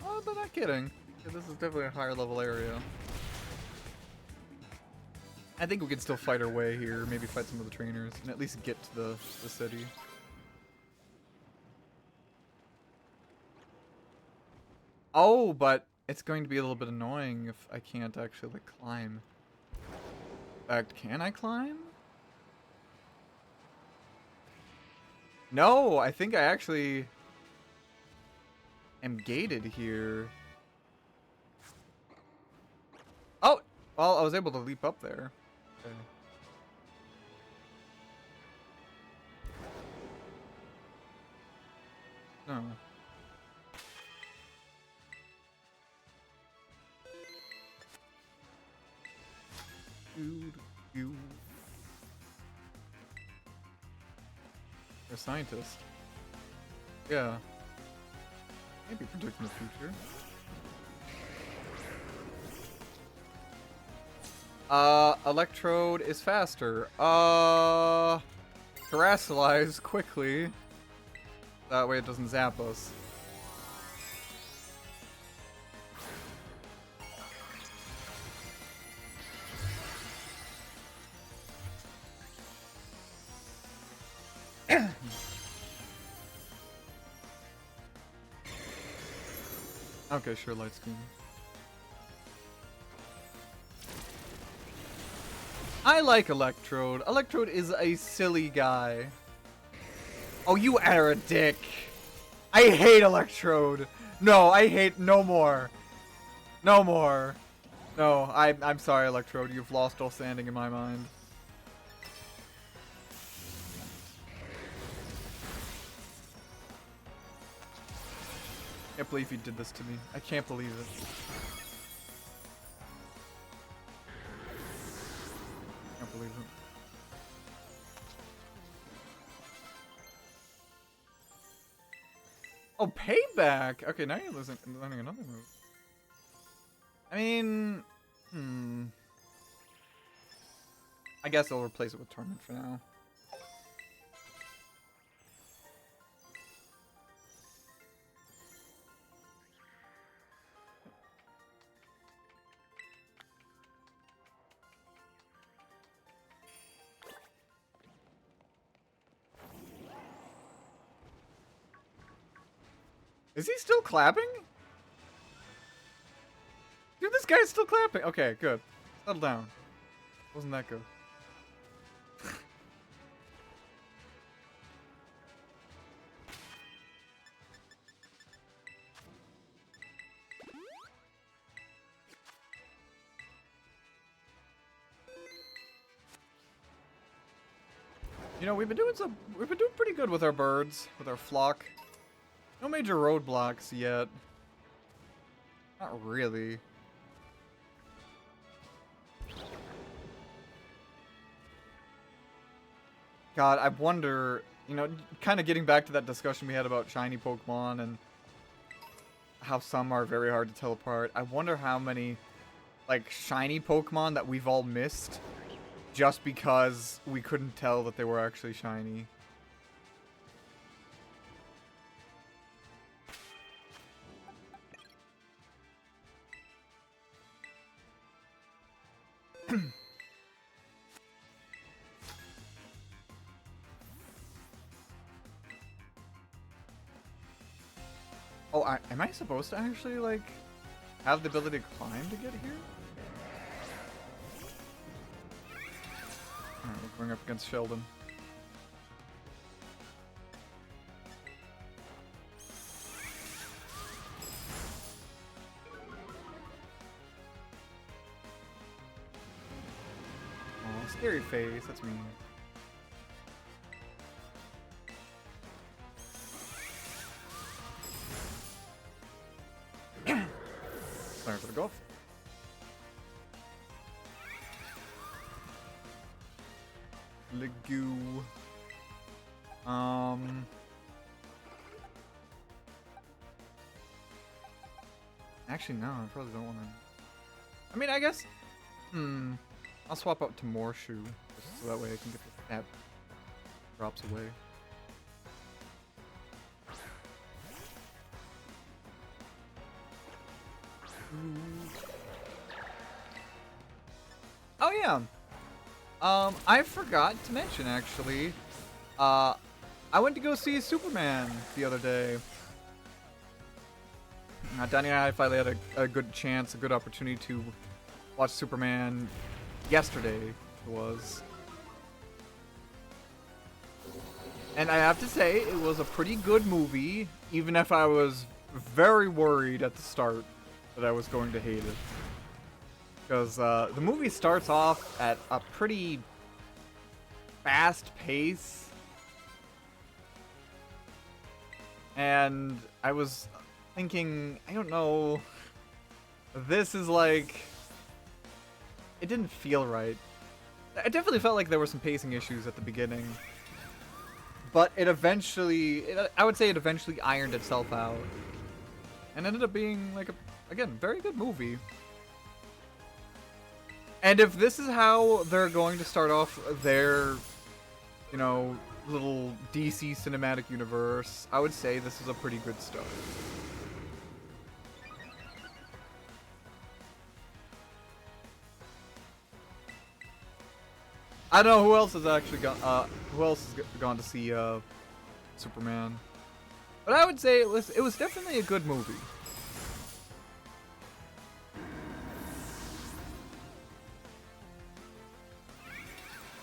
Oh, but not kidding. Yeah, this is definitely a higher level area. I think we can still fight our way here, maybe fight some of the trainers, and at least get to the city. Oh, but it's going to be a little bit annoying if I can't actually, like, climb. In fact, can I climb? No, I think I actually am gated here. Well, I was able to leap up there. Okay. No. Dude, you. You're a scientist. Yeah. Maybe predicting the future. Electrode is faster. Terastallize quickly. That way it doesn't zap us. Okay, sure, light screen. I like Electrode. Electrode is a silly guy. Oh, you are a dick. I hate Electrode. No, I hate no more. No more. No, I'm sorry, Electrode. You've lost all standing in my mind. I can't believe you did this to me. I can't believe it. I can't believe it. Oh, payback! Okay, now you're learning another move. I mean... I guess I'll replace it with Torment for now. Is he still clapping? Dude, this guy's still clapping. Okay, good. Settle down. Wasn't that good? You know, we've been doing pretty good with our birds, with our flock. No major roadblocks yet. Not really. God, I wonder, you know, kind of getting back to that discussion we had about shiny Pokemon and how some are very hard to tell apart. I wonder how many, like, shiny Pokemon that we've all missed just because we couldn't tell that they were actually shiny. Oh, am I supposed to actually, like, have the ability to climb to get here? Alright, we're going up against Sheldon. Oh, scary face, that's mean. Sorry for the golf. Legoo. Actually, no, I probably don't want to. I mean, I guess. I'll swap up to Morshu, just so that way I can get the stat drops away. Oh yeah. I forgot to mention actually. I went to go see Superman the other day. Danny and I finally had a good chance, a good opportunity to watch Superman yesterday. It was. And I have to say, it was a pretty good movie, even if I was very worried at the start that I was going to hate it. because the movie starts off at a pretty fast pace, and I was thinking, I don't know, this is like, it didn't feel right. I definitely felt like there were some pacing issues at the beginning, but it eventually, I would say it eventually ironed itself out, and ended up being like a, again, very good movie. And if this is how they're going to start off their, you know, little DC cinematic universe, I would say this is a pretty good start. I don't know who else has actually gone. Who else has gone to see Superman? But I would say it was definitely a good movie.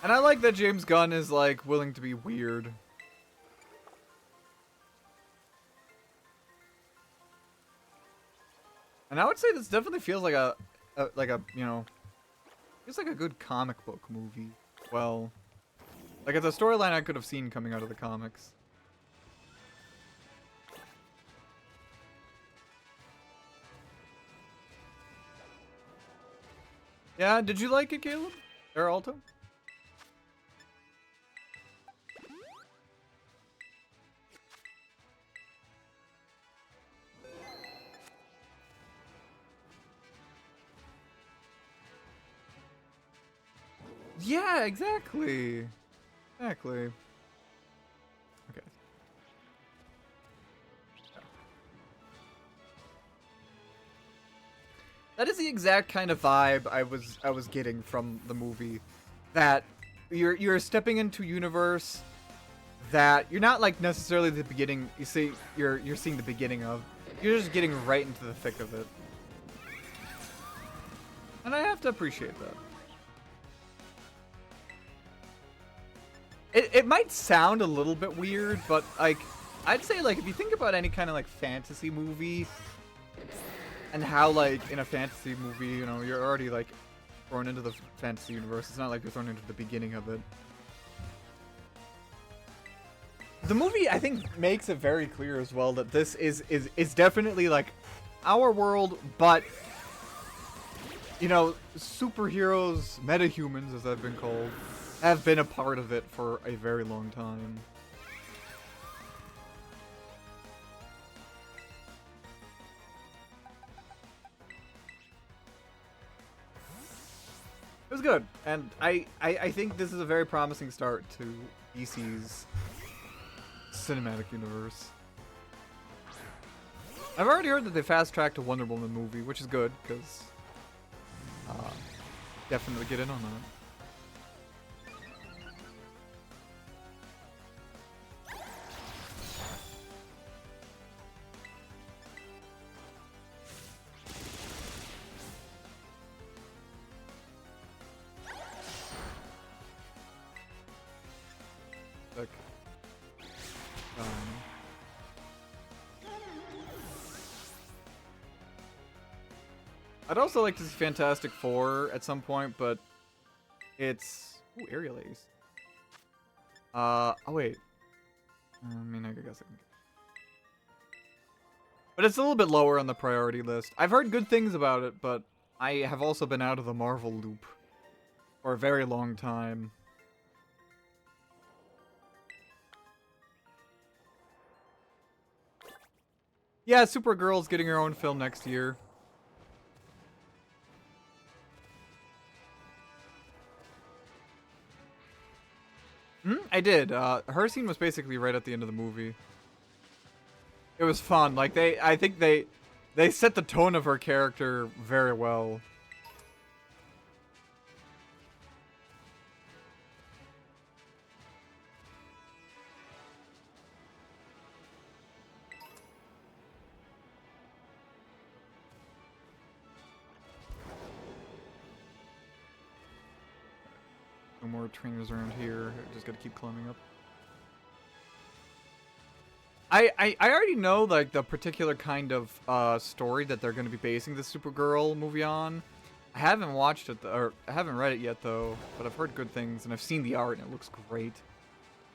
And I like that James Gunn is like willing to be weird. And I would say this definitely feels like a you know, feels like a good comic book movie. Well, like it's a storyline I could have seen coming out of the comics. Yeah, did you like it, Caleb? Or Alto? Yeah, exactly. Exactly. Okay. That is the exact kind of vibe I was getting from the movie. That you're stepping into a universe that you're not like necessarily the beginning. You see, you're seeing the beginning of. You're just getting right into the thick of it, and I have to appreciate that. It might sound a little bit weird, but like I'd say like if you think about any kind of like fantasy movie and how like in a fantasy movie, you know, you're already like thrown into the fantasy universe. It's not like you're thrown into the beginning of it. The movie I think makes it very clear as well that this is definitely like our world, but you know, superheroes, metahumans as they've been called, have been a part of it for a very long time. It was good, and I think this is a very promising start to DC's cinematic universe. I've already heard that they fast-tracked a Wonder Woman movie, which is good, because definitely get in on that. Like, I'd also like to see Fantastic Four at some point, but it's... Ooh, Aerial Ace. Oh wait. I mean, I guess I can... But it's a little bit lower on the priority list. I've heard good things about it, but I have also been out of the Marvel loop for a very long time. Yeah, Supergirl's getting her own film next year. I did. Her scene was basically right at the end of the movie. It was fun. Like I think they set the tone of her character very well. No more trainers around here. I just gotta keep climbing up. I already know like the particular kind of story that they're going to be basing the Supergirl movie on. I haven't watched it, or I haven't read it yet, though, but I've heard good things, and I've seen the art, and it looks great.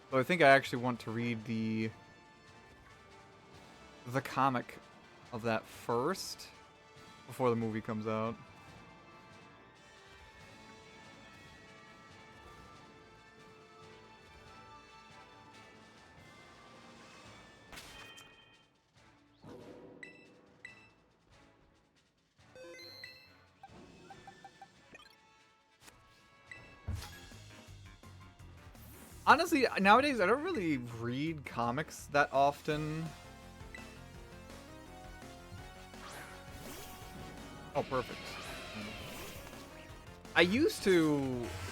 So I think I actually want to read the comic of that first, before the movie comes out. Honestly, nowadays I don't really read comics that often. Oh, perfect. I used to,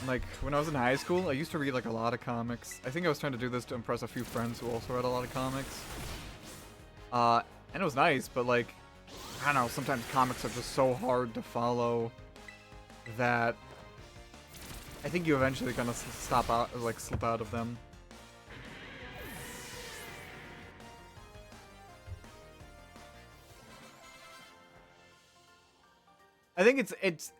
like, when I was in high school, I used to read, like, a lot of comics. I think I was trying to do this to impress a few friends who also read a lot of comics. And it was nice, but, like, I don't know, sometimes comics are just so hard to follow that I think you eventually gonna slip out of them. I think it's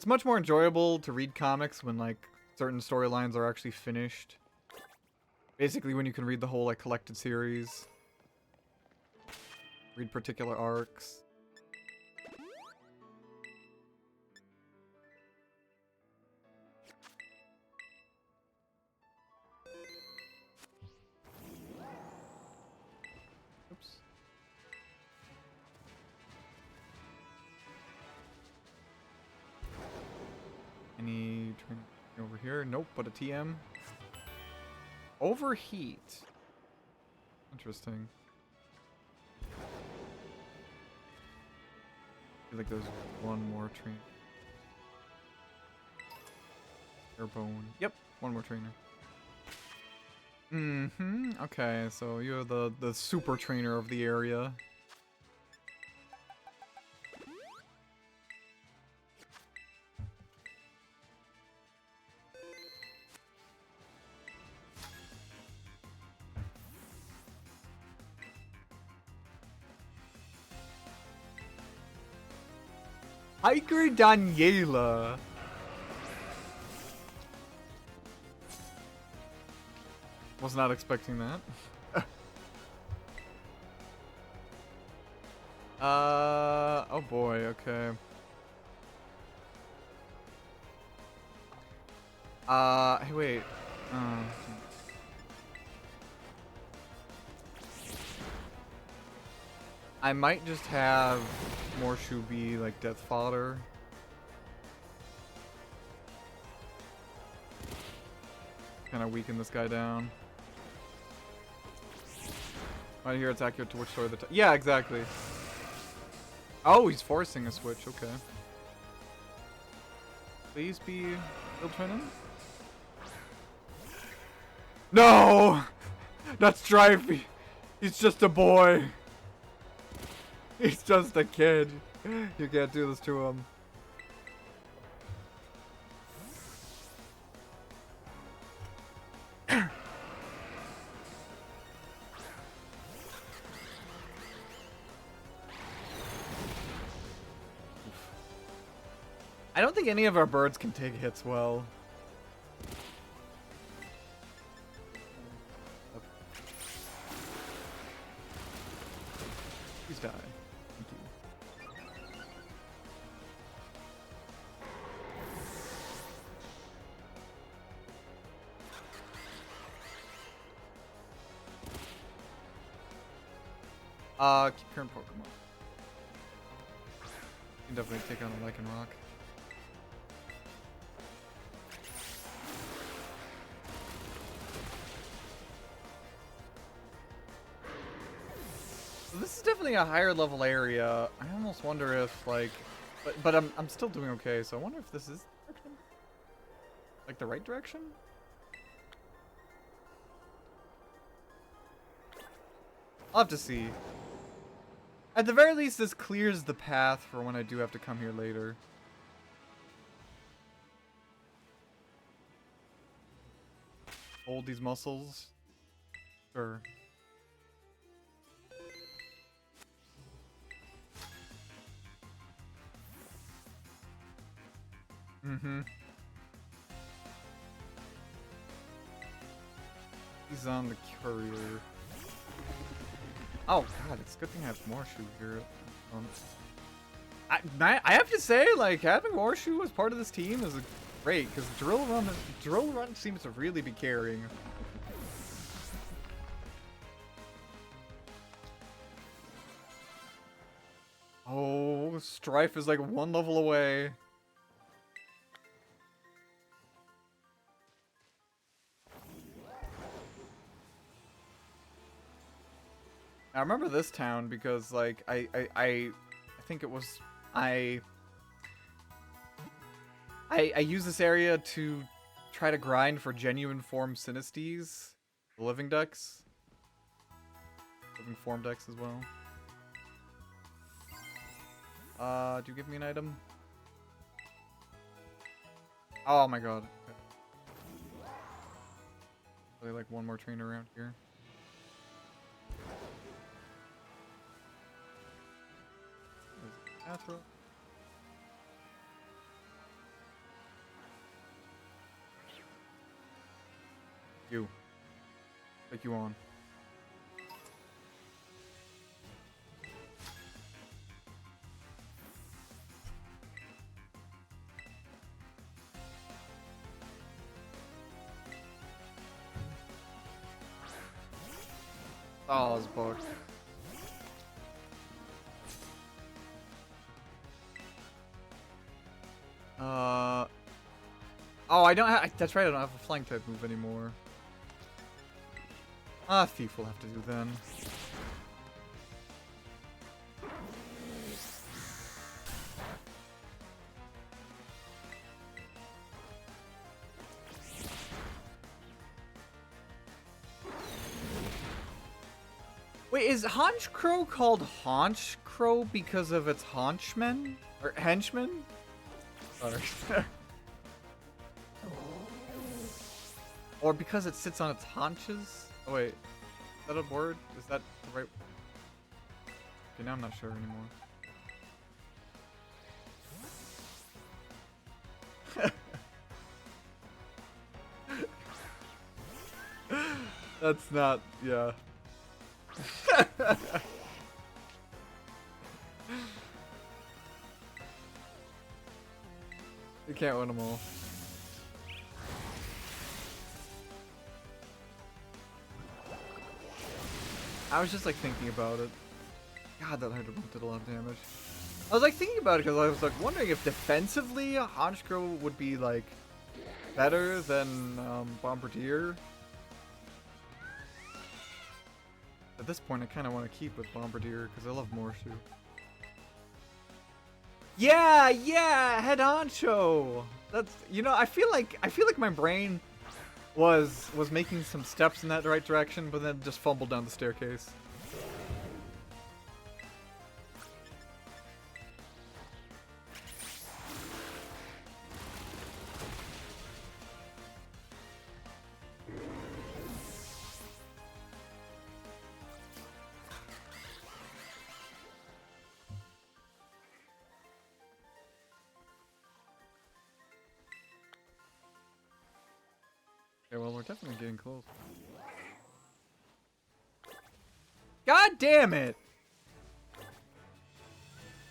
much more enjoyable to read comics when, like, certain storylines are actually finished. Basically, when you can read the whole, like, collected series. Read particular arcs. Oops. Any turn over here? Nope, but a TM. Overheat. Interesting. I feel like there's one more train. Airborne. Yep, one more trainer. Mm-hmm. Okay, so you're the super trainer of the area. Hiker Daniela. Was not expecting that. Oh boy, okay. Hey, wait. I might just have Morshu be, like, death fodder. Kind of weaken this guy down. Right here, it's accurate to which story the yeah, exactly. Oh, he's forcing a switch. Okay. Please be Bill Twinning. No! That's Stripey. He's just a boy. He's just a kid. You can't do this to him. I don't think any of our birds can take hits well. Please die. Thank you. Keep current Pokemon. You can definitely take on a Lycanroc. This is definitely a higher level area. I almost wonder if, like, but I'm still doing okay. So I wonder if this is like the right direction. I'll have to see. At the very least, this clears the path for when I do have to come here later. Hold these muscles. Sure. Mm-hmm. He's on the courier. Oh god, it's a good thing I have Morshu here. I have to say, like, having Morshu as part of this team is great, because Drill Run seems to really be carrying. Oh, Strife is like one level away. I remember this town because, like, I think it was I use this area to try to grind for genuine form Sinistes, the living decks, living form decks as well. Do you give me an item? Oh my god. Okay. Really like one more trainer around here. Natural. You. Take you on. Oh, it's book. Oh, I don't have. That's right. I don't have a flying type move anymore. Thief will have to do then. Wait, is Haunch Crow called Haunch Crow because of its haunchmen? Or henchmen? Sorry. Or because it sits on its haunches? Oh wait, is that a word? Is that the right... Okay, now I'm not sure anymore. That's not... yeah. You can't win them all. I was just like thinking about it. God, that Hydro Pump did a lot of damage. I was like thinking about it because I was like wondering if defensively Honchkrow would be like better than Bombardier. At this point, I kind of want to keep with Bombardier because I love Morshu. Yeah, head honcho. That's, you know, I feel like my brain was making some steps in that right direction, but then just fumbled down the staircase. Okay, well, we're definitely getting close. God damn it!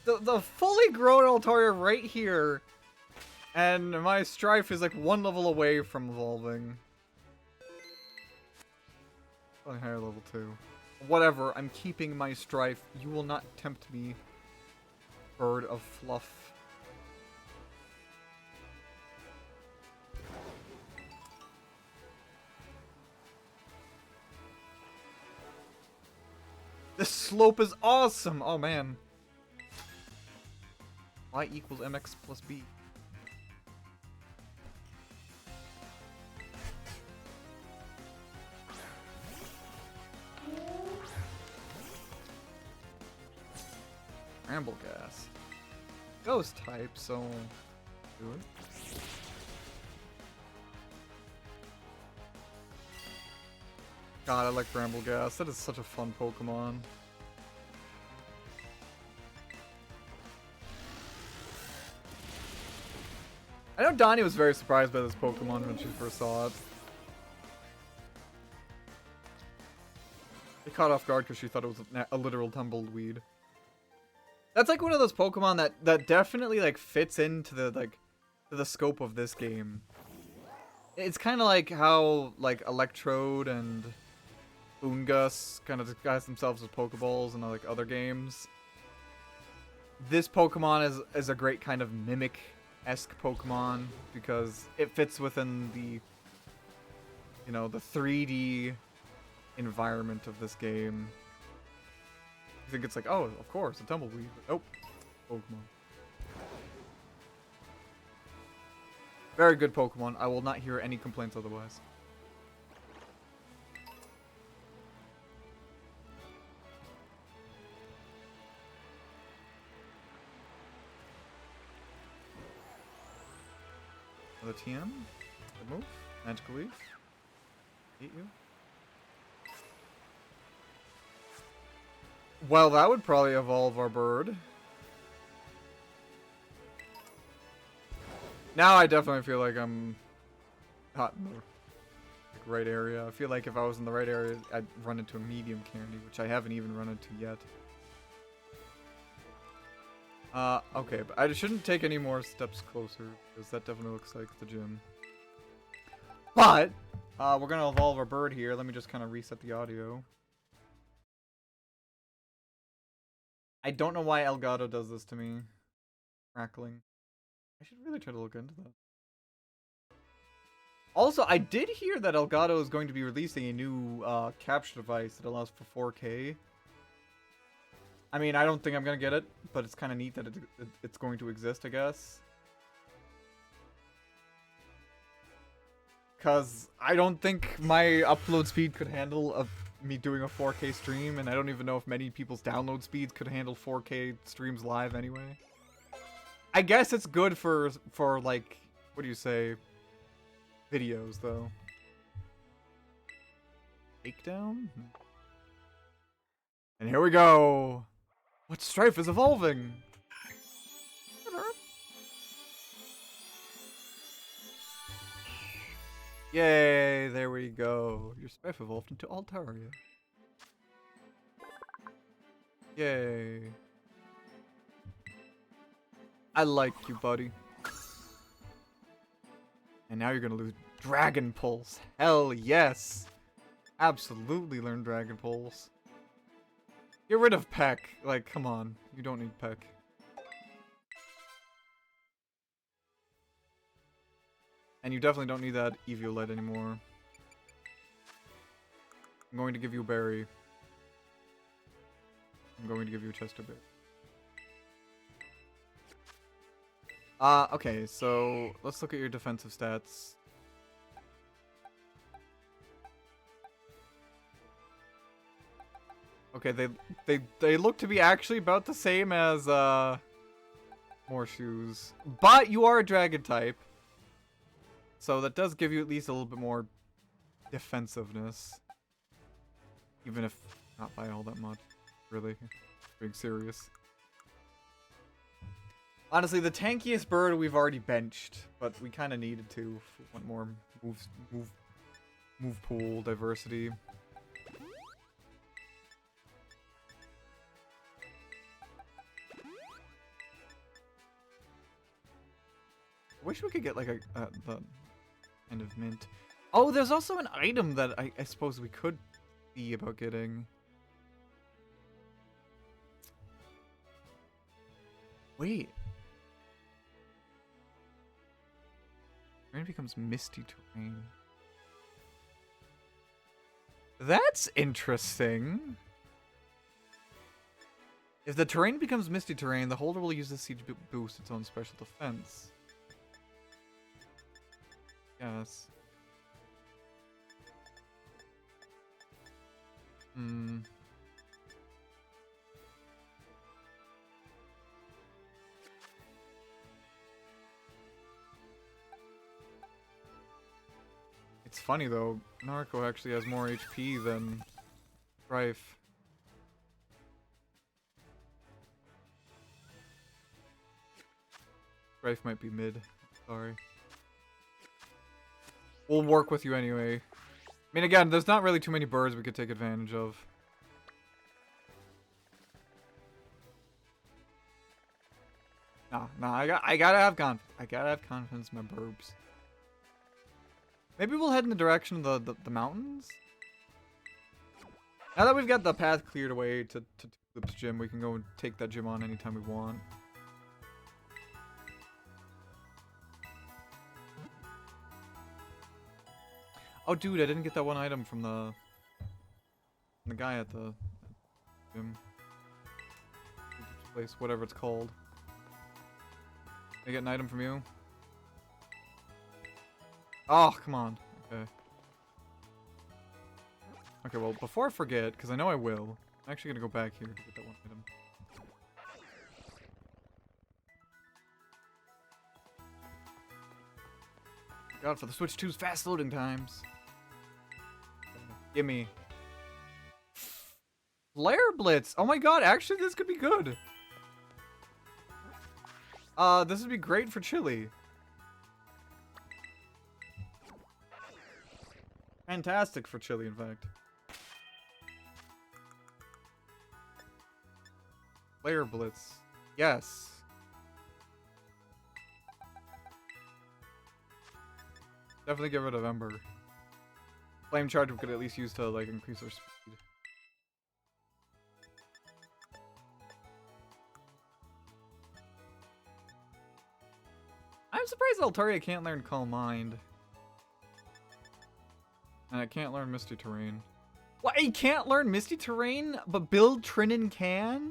The fully grown Altaria right here, and my Strife is like one level away from evolving. Probably higher level too. Whatever, I'm keeping my Strife. You will not tempt me, bird of fluff. This slope is awesome! Oh man. Y equals mx plus b. Ramble gas. Ghost type, so do it. God, I like Bramble Gas. That is such a fun Pokemon. I know Donnie was very surprised by this Pokemon when she first saw it. It caught off guard because she thought it was a literal tumbleweed. That's like one of those Pokemon that definitely like fits into the scope of this game. It's kind of like how like Electrode and Foongus kind of disguise themselves as Pokeballs in like other games. This Pokemon is a great kind of mimic-esque Pokemon because it fits within the, you know, the 3D environment of this game. You think it's like, oh, of course, a tumbleweed. Nope. Pokemon. Very good Pokemon. I will not hear any complaints otherwise. Another TM. Good move. Magical Leaf. Eat you. Well, that would probably evolve our bird. Now I definitely feel like I'm not in the right area. I feel like if I was in the right area, I'd run into a medium candy, which I haven't even run into yet. Okay, but I shouldn't take any more steps closer, because that definitely looks like the gym. But, we're gonna evolve our bird here. Let me just kind of reset the audio. I don't know why Elgato does this to me. Crackling. I should really try to look into that. Also, I did hear that Elgato is going to be releasing a new capture device that allows for 4K. I mean, I don't think I'm going to get it, but it's kind of neat that it's going to exist, I guess. Because I don't think my upload speed could handle me doing a 4K stream, and I don't even know if many people's download speeds could handle 4K streams live anyway. I guess it's good for like, what do you say, videos, though. Takedown? And here we go! What Strife is evolving? Yay, there we go. Your Strife evolved into Altaria. Yay. I like you, buddy. And now you're gonna lose Dragon Pulse. Hell yes! Absolutely learn Dragon Pulse. Get rid of Peck. Like, come on. You don't need Peck. And you definitely don't need that Eviolite anymore. I'm going to give you a berry. I'm going to give you a Chester Berry. Okay, so let's look at your defensive stats. Okay, they look to be actually about the same as Morshoes. But you are a dragon type. So that does give you at least a little bit more defensiveness. Even if not by all that much, really. Being serious. Honestly, the tankiest bird we've already benched, but we kind of needed to. If we want more move pool diversity. I wish we could get like the kind of mint. Oh, there's also an item that I suppose we could see about getting. Wait. Terrain becomes misty terrain. That's interesting. If the terrain becomes misty terrain, the holder will use the siege to boost its own special defense. Yes. Hmm. It's funny though, Narco actually has more HP than Strife. Strife might be mid. Sorry. We'll work with you anyway. I mean, again, there's not really too many birds we could take advantage of. No, I gotta have confidence in my burbs. Maybe we'll head in the direction of the mountains? Now that we've got the path cleared away to Tulips Gym, we can go and take that gym on anytime we want. Oh, dude, I didn't get that one item from the guy at the gym place, whatever it's called. Can I get an item from you? Oh, come on. Okay. Okay, well, before I forget, because I know I will, I'm actually going to go back here to get that one item. God, for the Switch 2's fast loading times. Gimme. Flare Blitz! Oh my god, actually this could be good. This would be great for Chili. Fantastic for Chili, in fact. Flare Blitz. Yes. Definitely get rid of Ember. Flame Charge we could at least use to, like, increase our speed. I'm surprised Altaria can't learn Calm Mind. And I can't learn Misty Terrain. What? He can't learn Misty Terrain, but Bill Trinan can?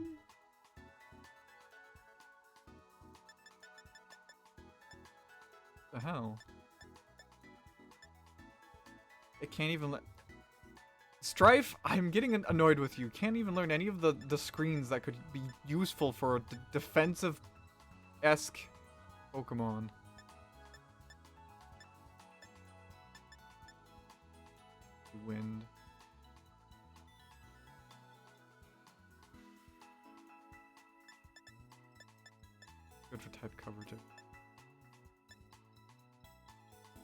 What the hell? It can't even let... Strife, I'm getting annoyed with you. Can't even learn any of the screens that could be useful for a defensive-esque Pokemon. Wind. Good for type coverage.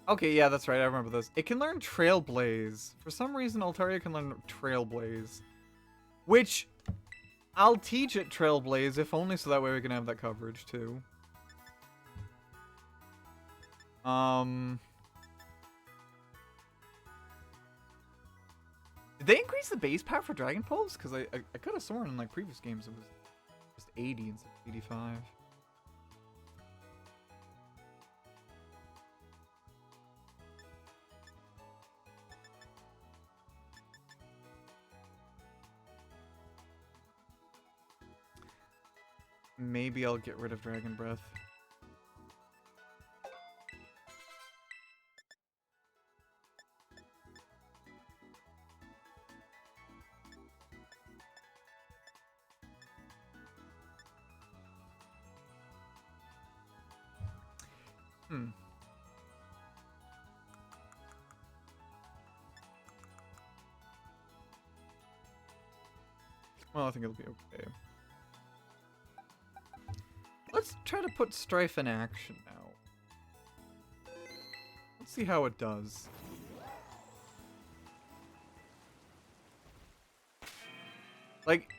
Okay, yeah, that's right. I remember this. It can learn Trailblaze. For some reason, Altaria can learn Trailblaze. Which, I'll teach it Trailblaze, if only so that way we can have that coverage, too. Did they increase the base power for Dragon Pulse? Because I could have sworn in, like, previous games it was just 80 instead of 85. Maybe I'll get rid of Dragon Breath. Well, I think it'll be okay. Let's try to put Strife in action now. Let's see how it does. Like,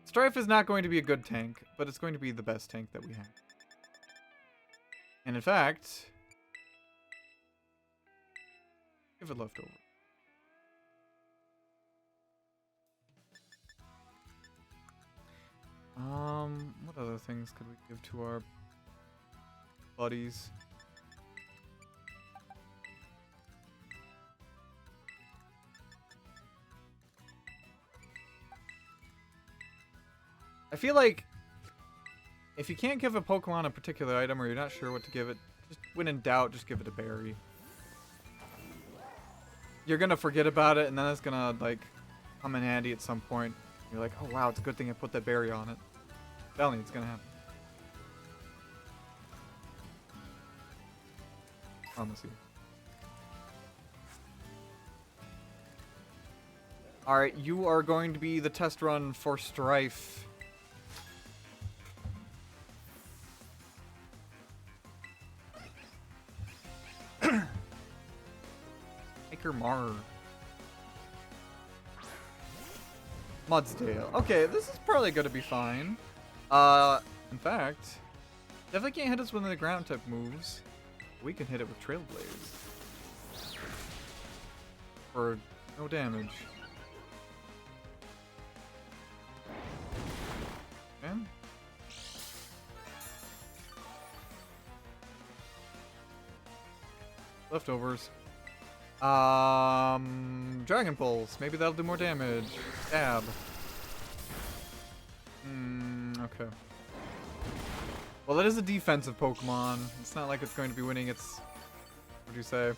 Strife is not going to be a good tank, but it's going to be the best tank that we have. And in fact, give it leftover. What other things could we give to our buddies? I feel like if you can't give a Pokemon a particular item or you're not sure what to give it, just when in doubt, just give it a berry. You're gonna forget about it and then it's gonna, like, come in handy at some point. You're like, oh wow, it's a good thing I put that berry on it. Tell me, it's gonna happen. Promise you. Alright, you are going to be the test run for Strife. Dr. Mar. Mudsdale. Okay, this is probably gonna be fine. In fact, definitely can't hit us with the ground type moves. We can hit it with Trailblaze. For no damage. Okay. Leftovers. Dragon Pulse. Maybe that'll do more damage. Stab. Okay. Well, it is a defensive Pokemon. It's not like it's going to be winning its... What do you say?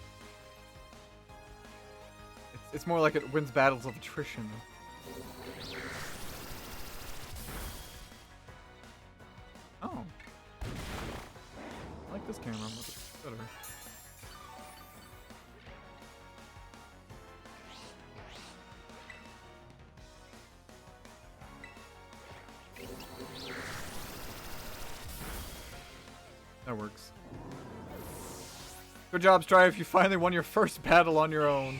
It's more like it wins battles of attrition. Oh. I like this camera much better. That works. Good job, Strife. You finally won your first battle on your own.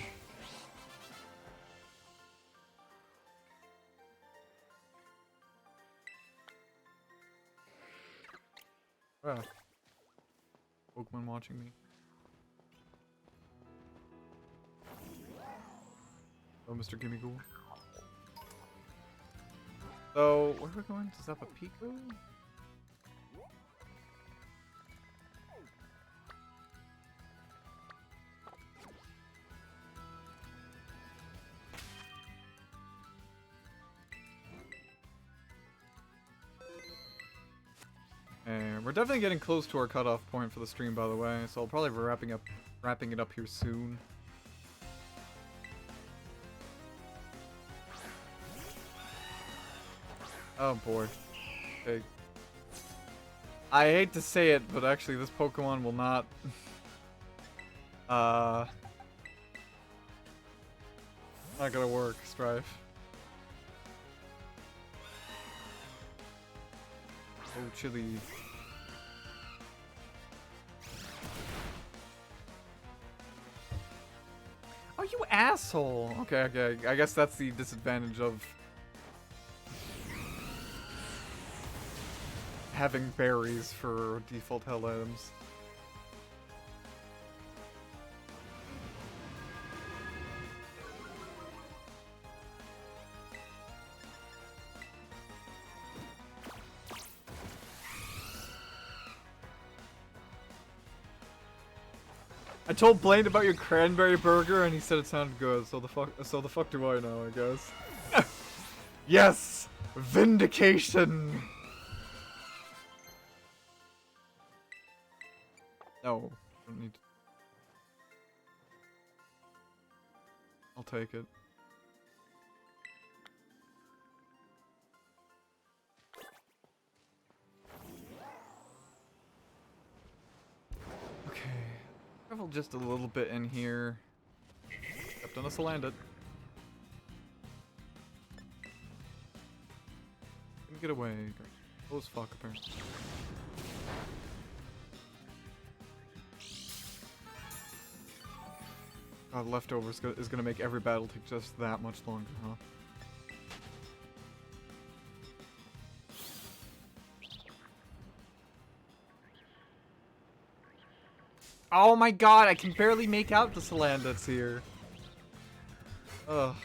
Wow. Pokemon watching me. Oh, Mr. Gimmighoul. So, where are we going? To Zappa Pico? And we're definitely getting close to our cutoff point for the stream, by the way, so I'll probably be wrapping it up here soon. Oh boy. Okay. I hate to say it, but actually this Pokemon will not not gonna work, Strife. Oh, chilly. Oh, you asshole! Okay, okay. I guess that's the disadvantage of having berries for default hell items. I told Blaine about your cranberry burger and he said it sounded good, so the fuck do I know, I guess. Yes! Vindication! No, don't need to. I'll take it. Okay. Travel just a little bit in here. Except unless I land it. Can get away. Close fuck apparently. God, leftovers is gonna make every battle take just that much longer, huh? Oh my god, I can barely make out the Salandits here. Ugh.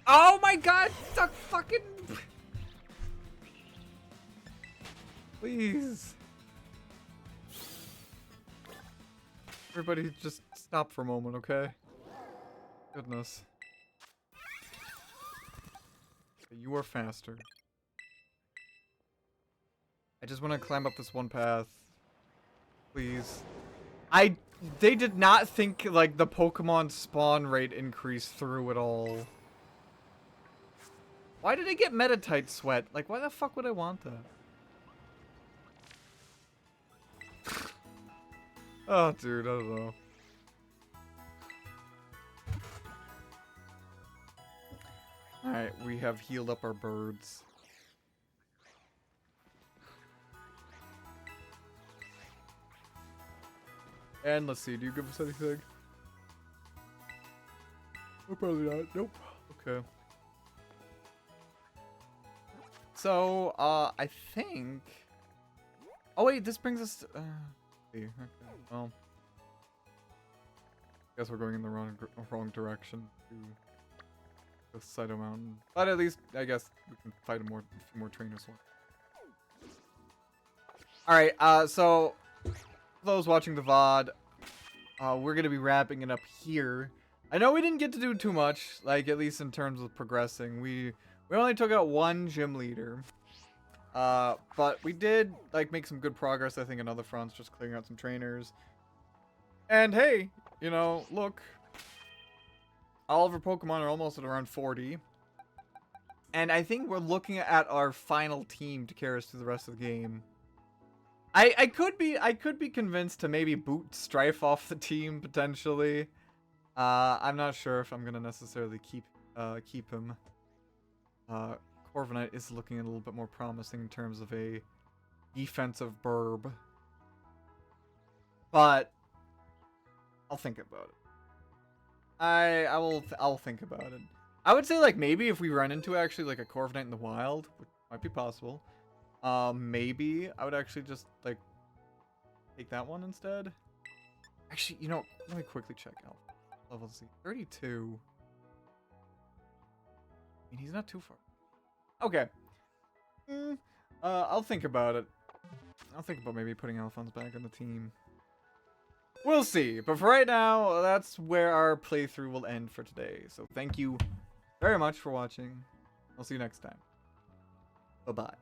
Oh my god, the fucking... Please. Everybody just stop for a moment, okay? Goodness. You are faster. I just want to climb up this one path. Please. They did not think, like, the Pokemon spawn rate increased through it all. Why did I get Metatite Sweat? Like, why the fuck would I want that? Oh, dude, I don't know. Alright, we have healed up our birds. And let's see, do you give us anything? Oh, probably not. Nope. Okay. So, I think... Oh, wait, this brings us to... okay, well... Guess we're going in the wrong direction to the Saito Mountain. But at least, I guess, we can fight a few more trainers. Alright, so... For those watching the VOD, we're gonna be wrapping it up here. I know we didn't get to do too much, like, at least in terms of progressing. We only took out one gym leader. But we did, like, make some good progress, I think, in other fronts, just clearing out some trainers. And hey, you know, look. All of our Pokemon are almost at around 40. And I think we're looking at our final team to carry us through the rest of the game. I could be convinced to maybe boot Strife off the team, potentially. I'm not sure if I'm gonna necessarily keep him. Corviknight is looking a little bit more promising in terms of a defensive burb. But I'll think about it. I'll think about it. I would say, like, maybe if we run into actually like a Corviknight in the wild, which might be possible. Maybe I would actually just like take that one instead. Actually, you know, let me quickly check out level Z 32. I mean, he's not too far. Okay. I'll think about it. I'll think about maybe putting Alphonse back on the team. We'll see. But for right now, that's where our playthrough will end for today. So thank you very much for watching. I'll see you next time. Bye-bye.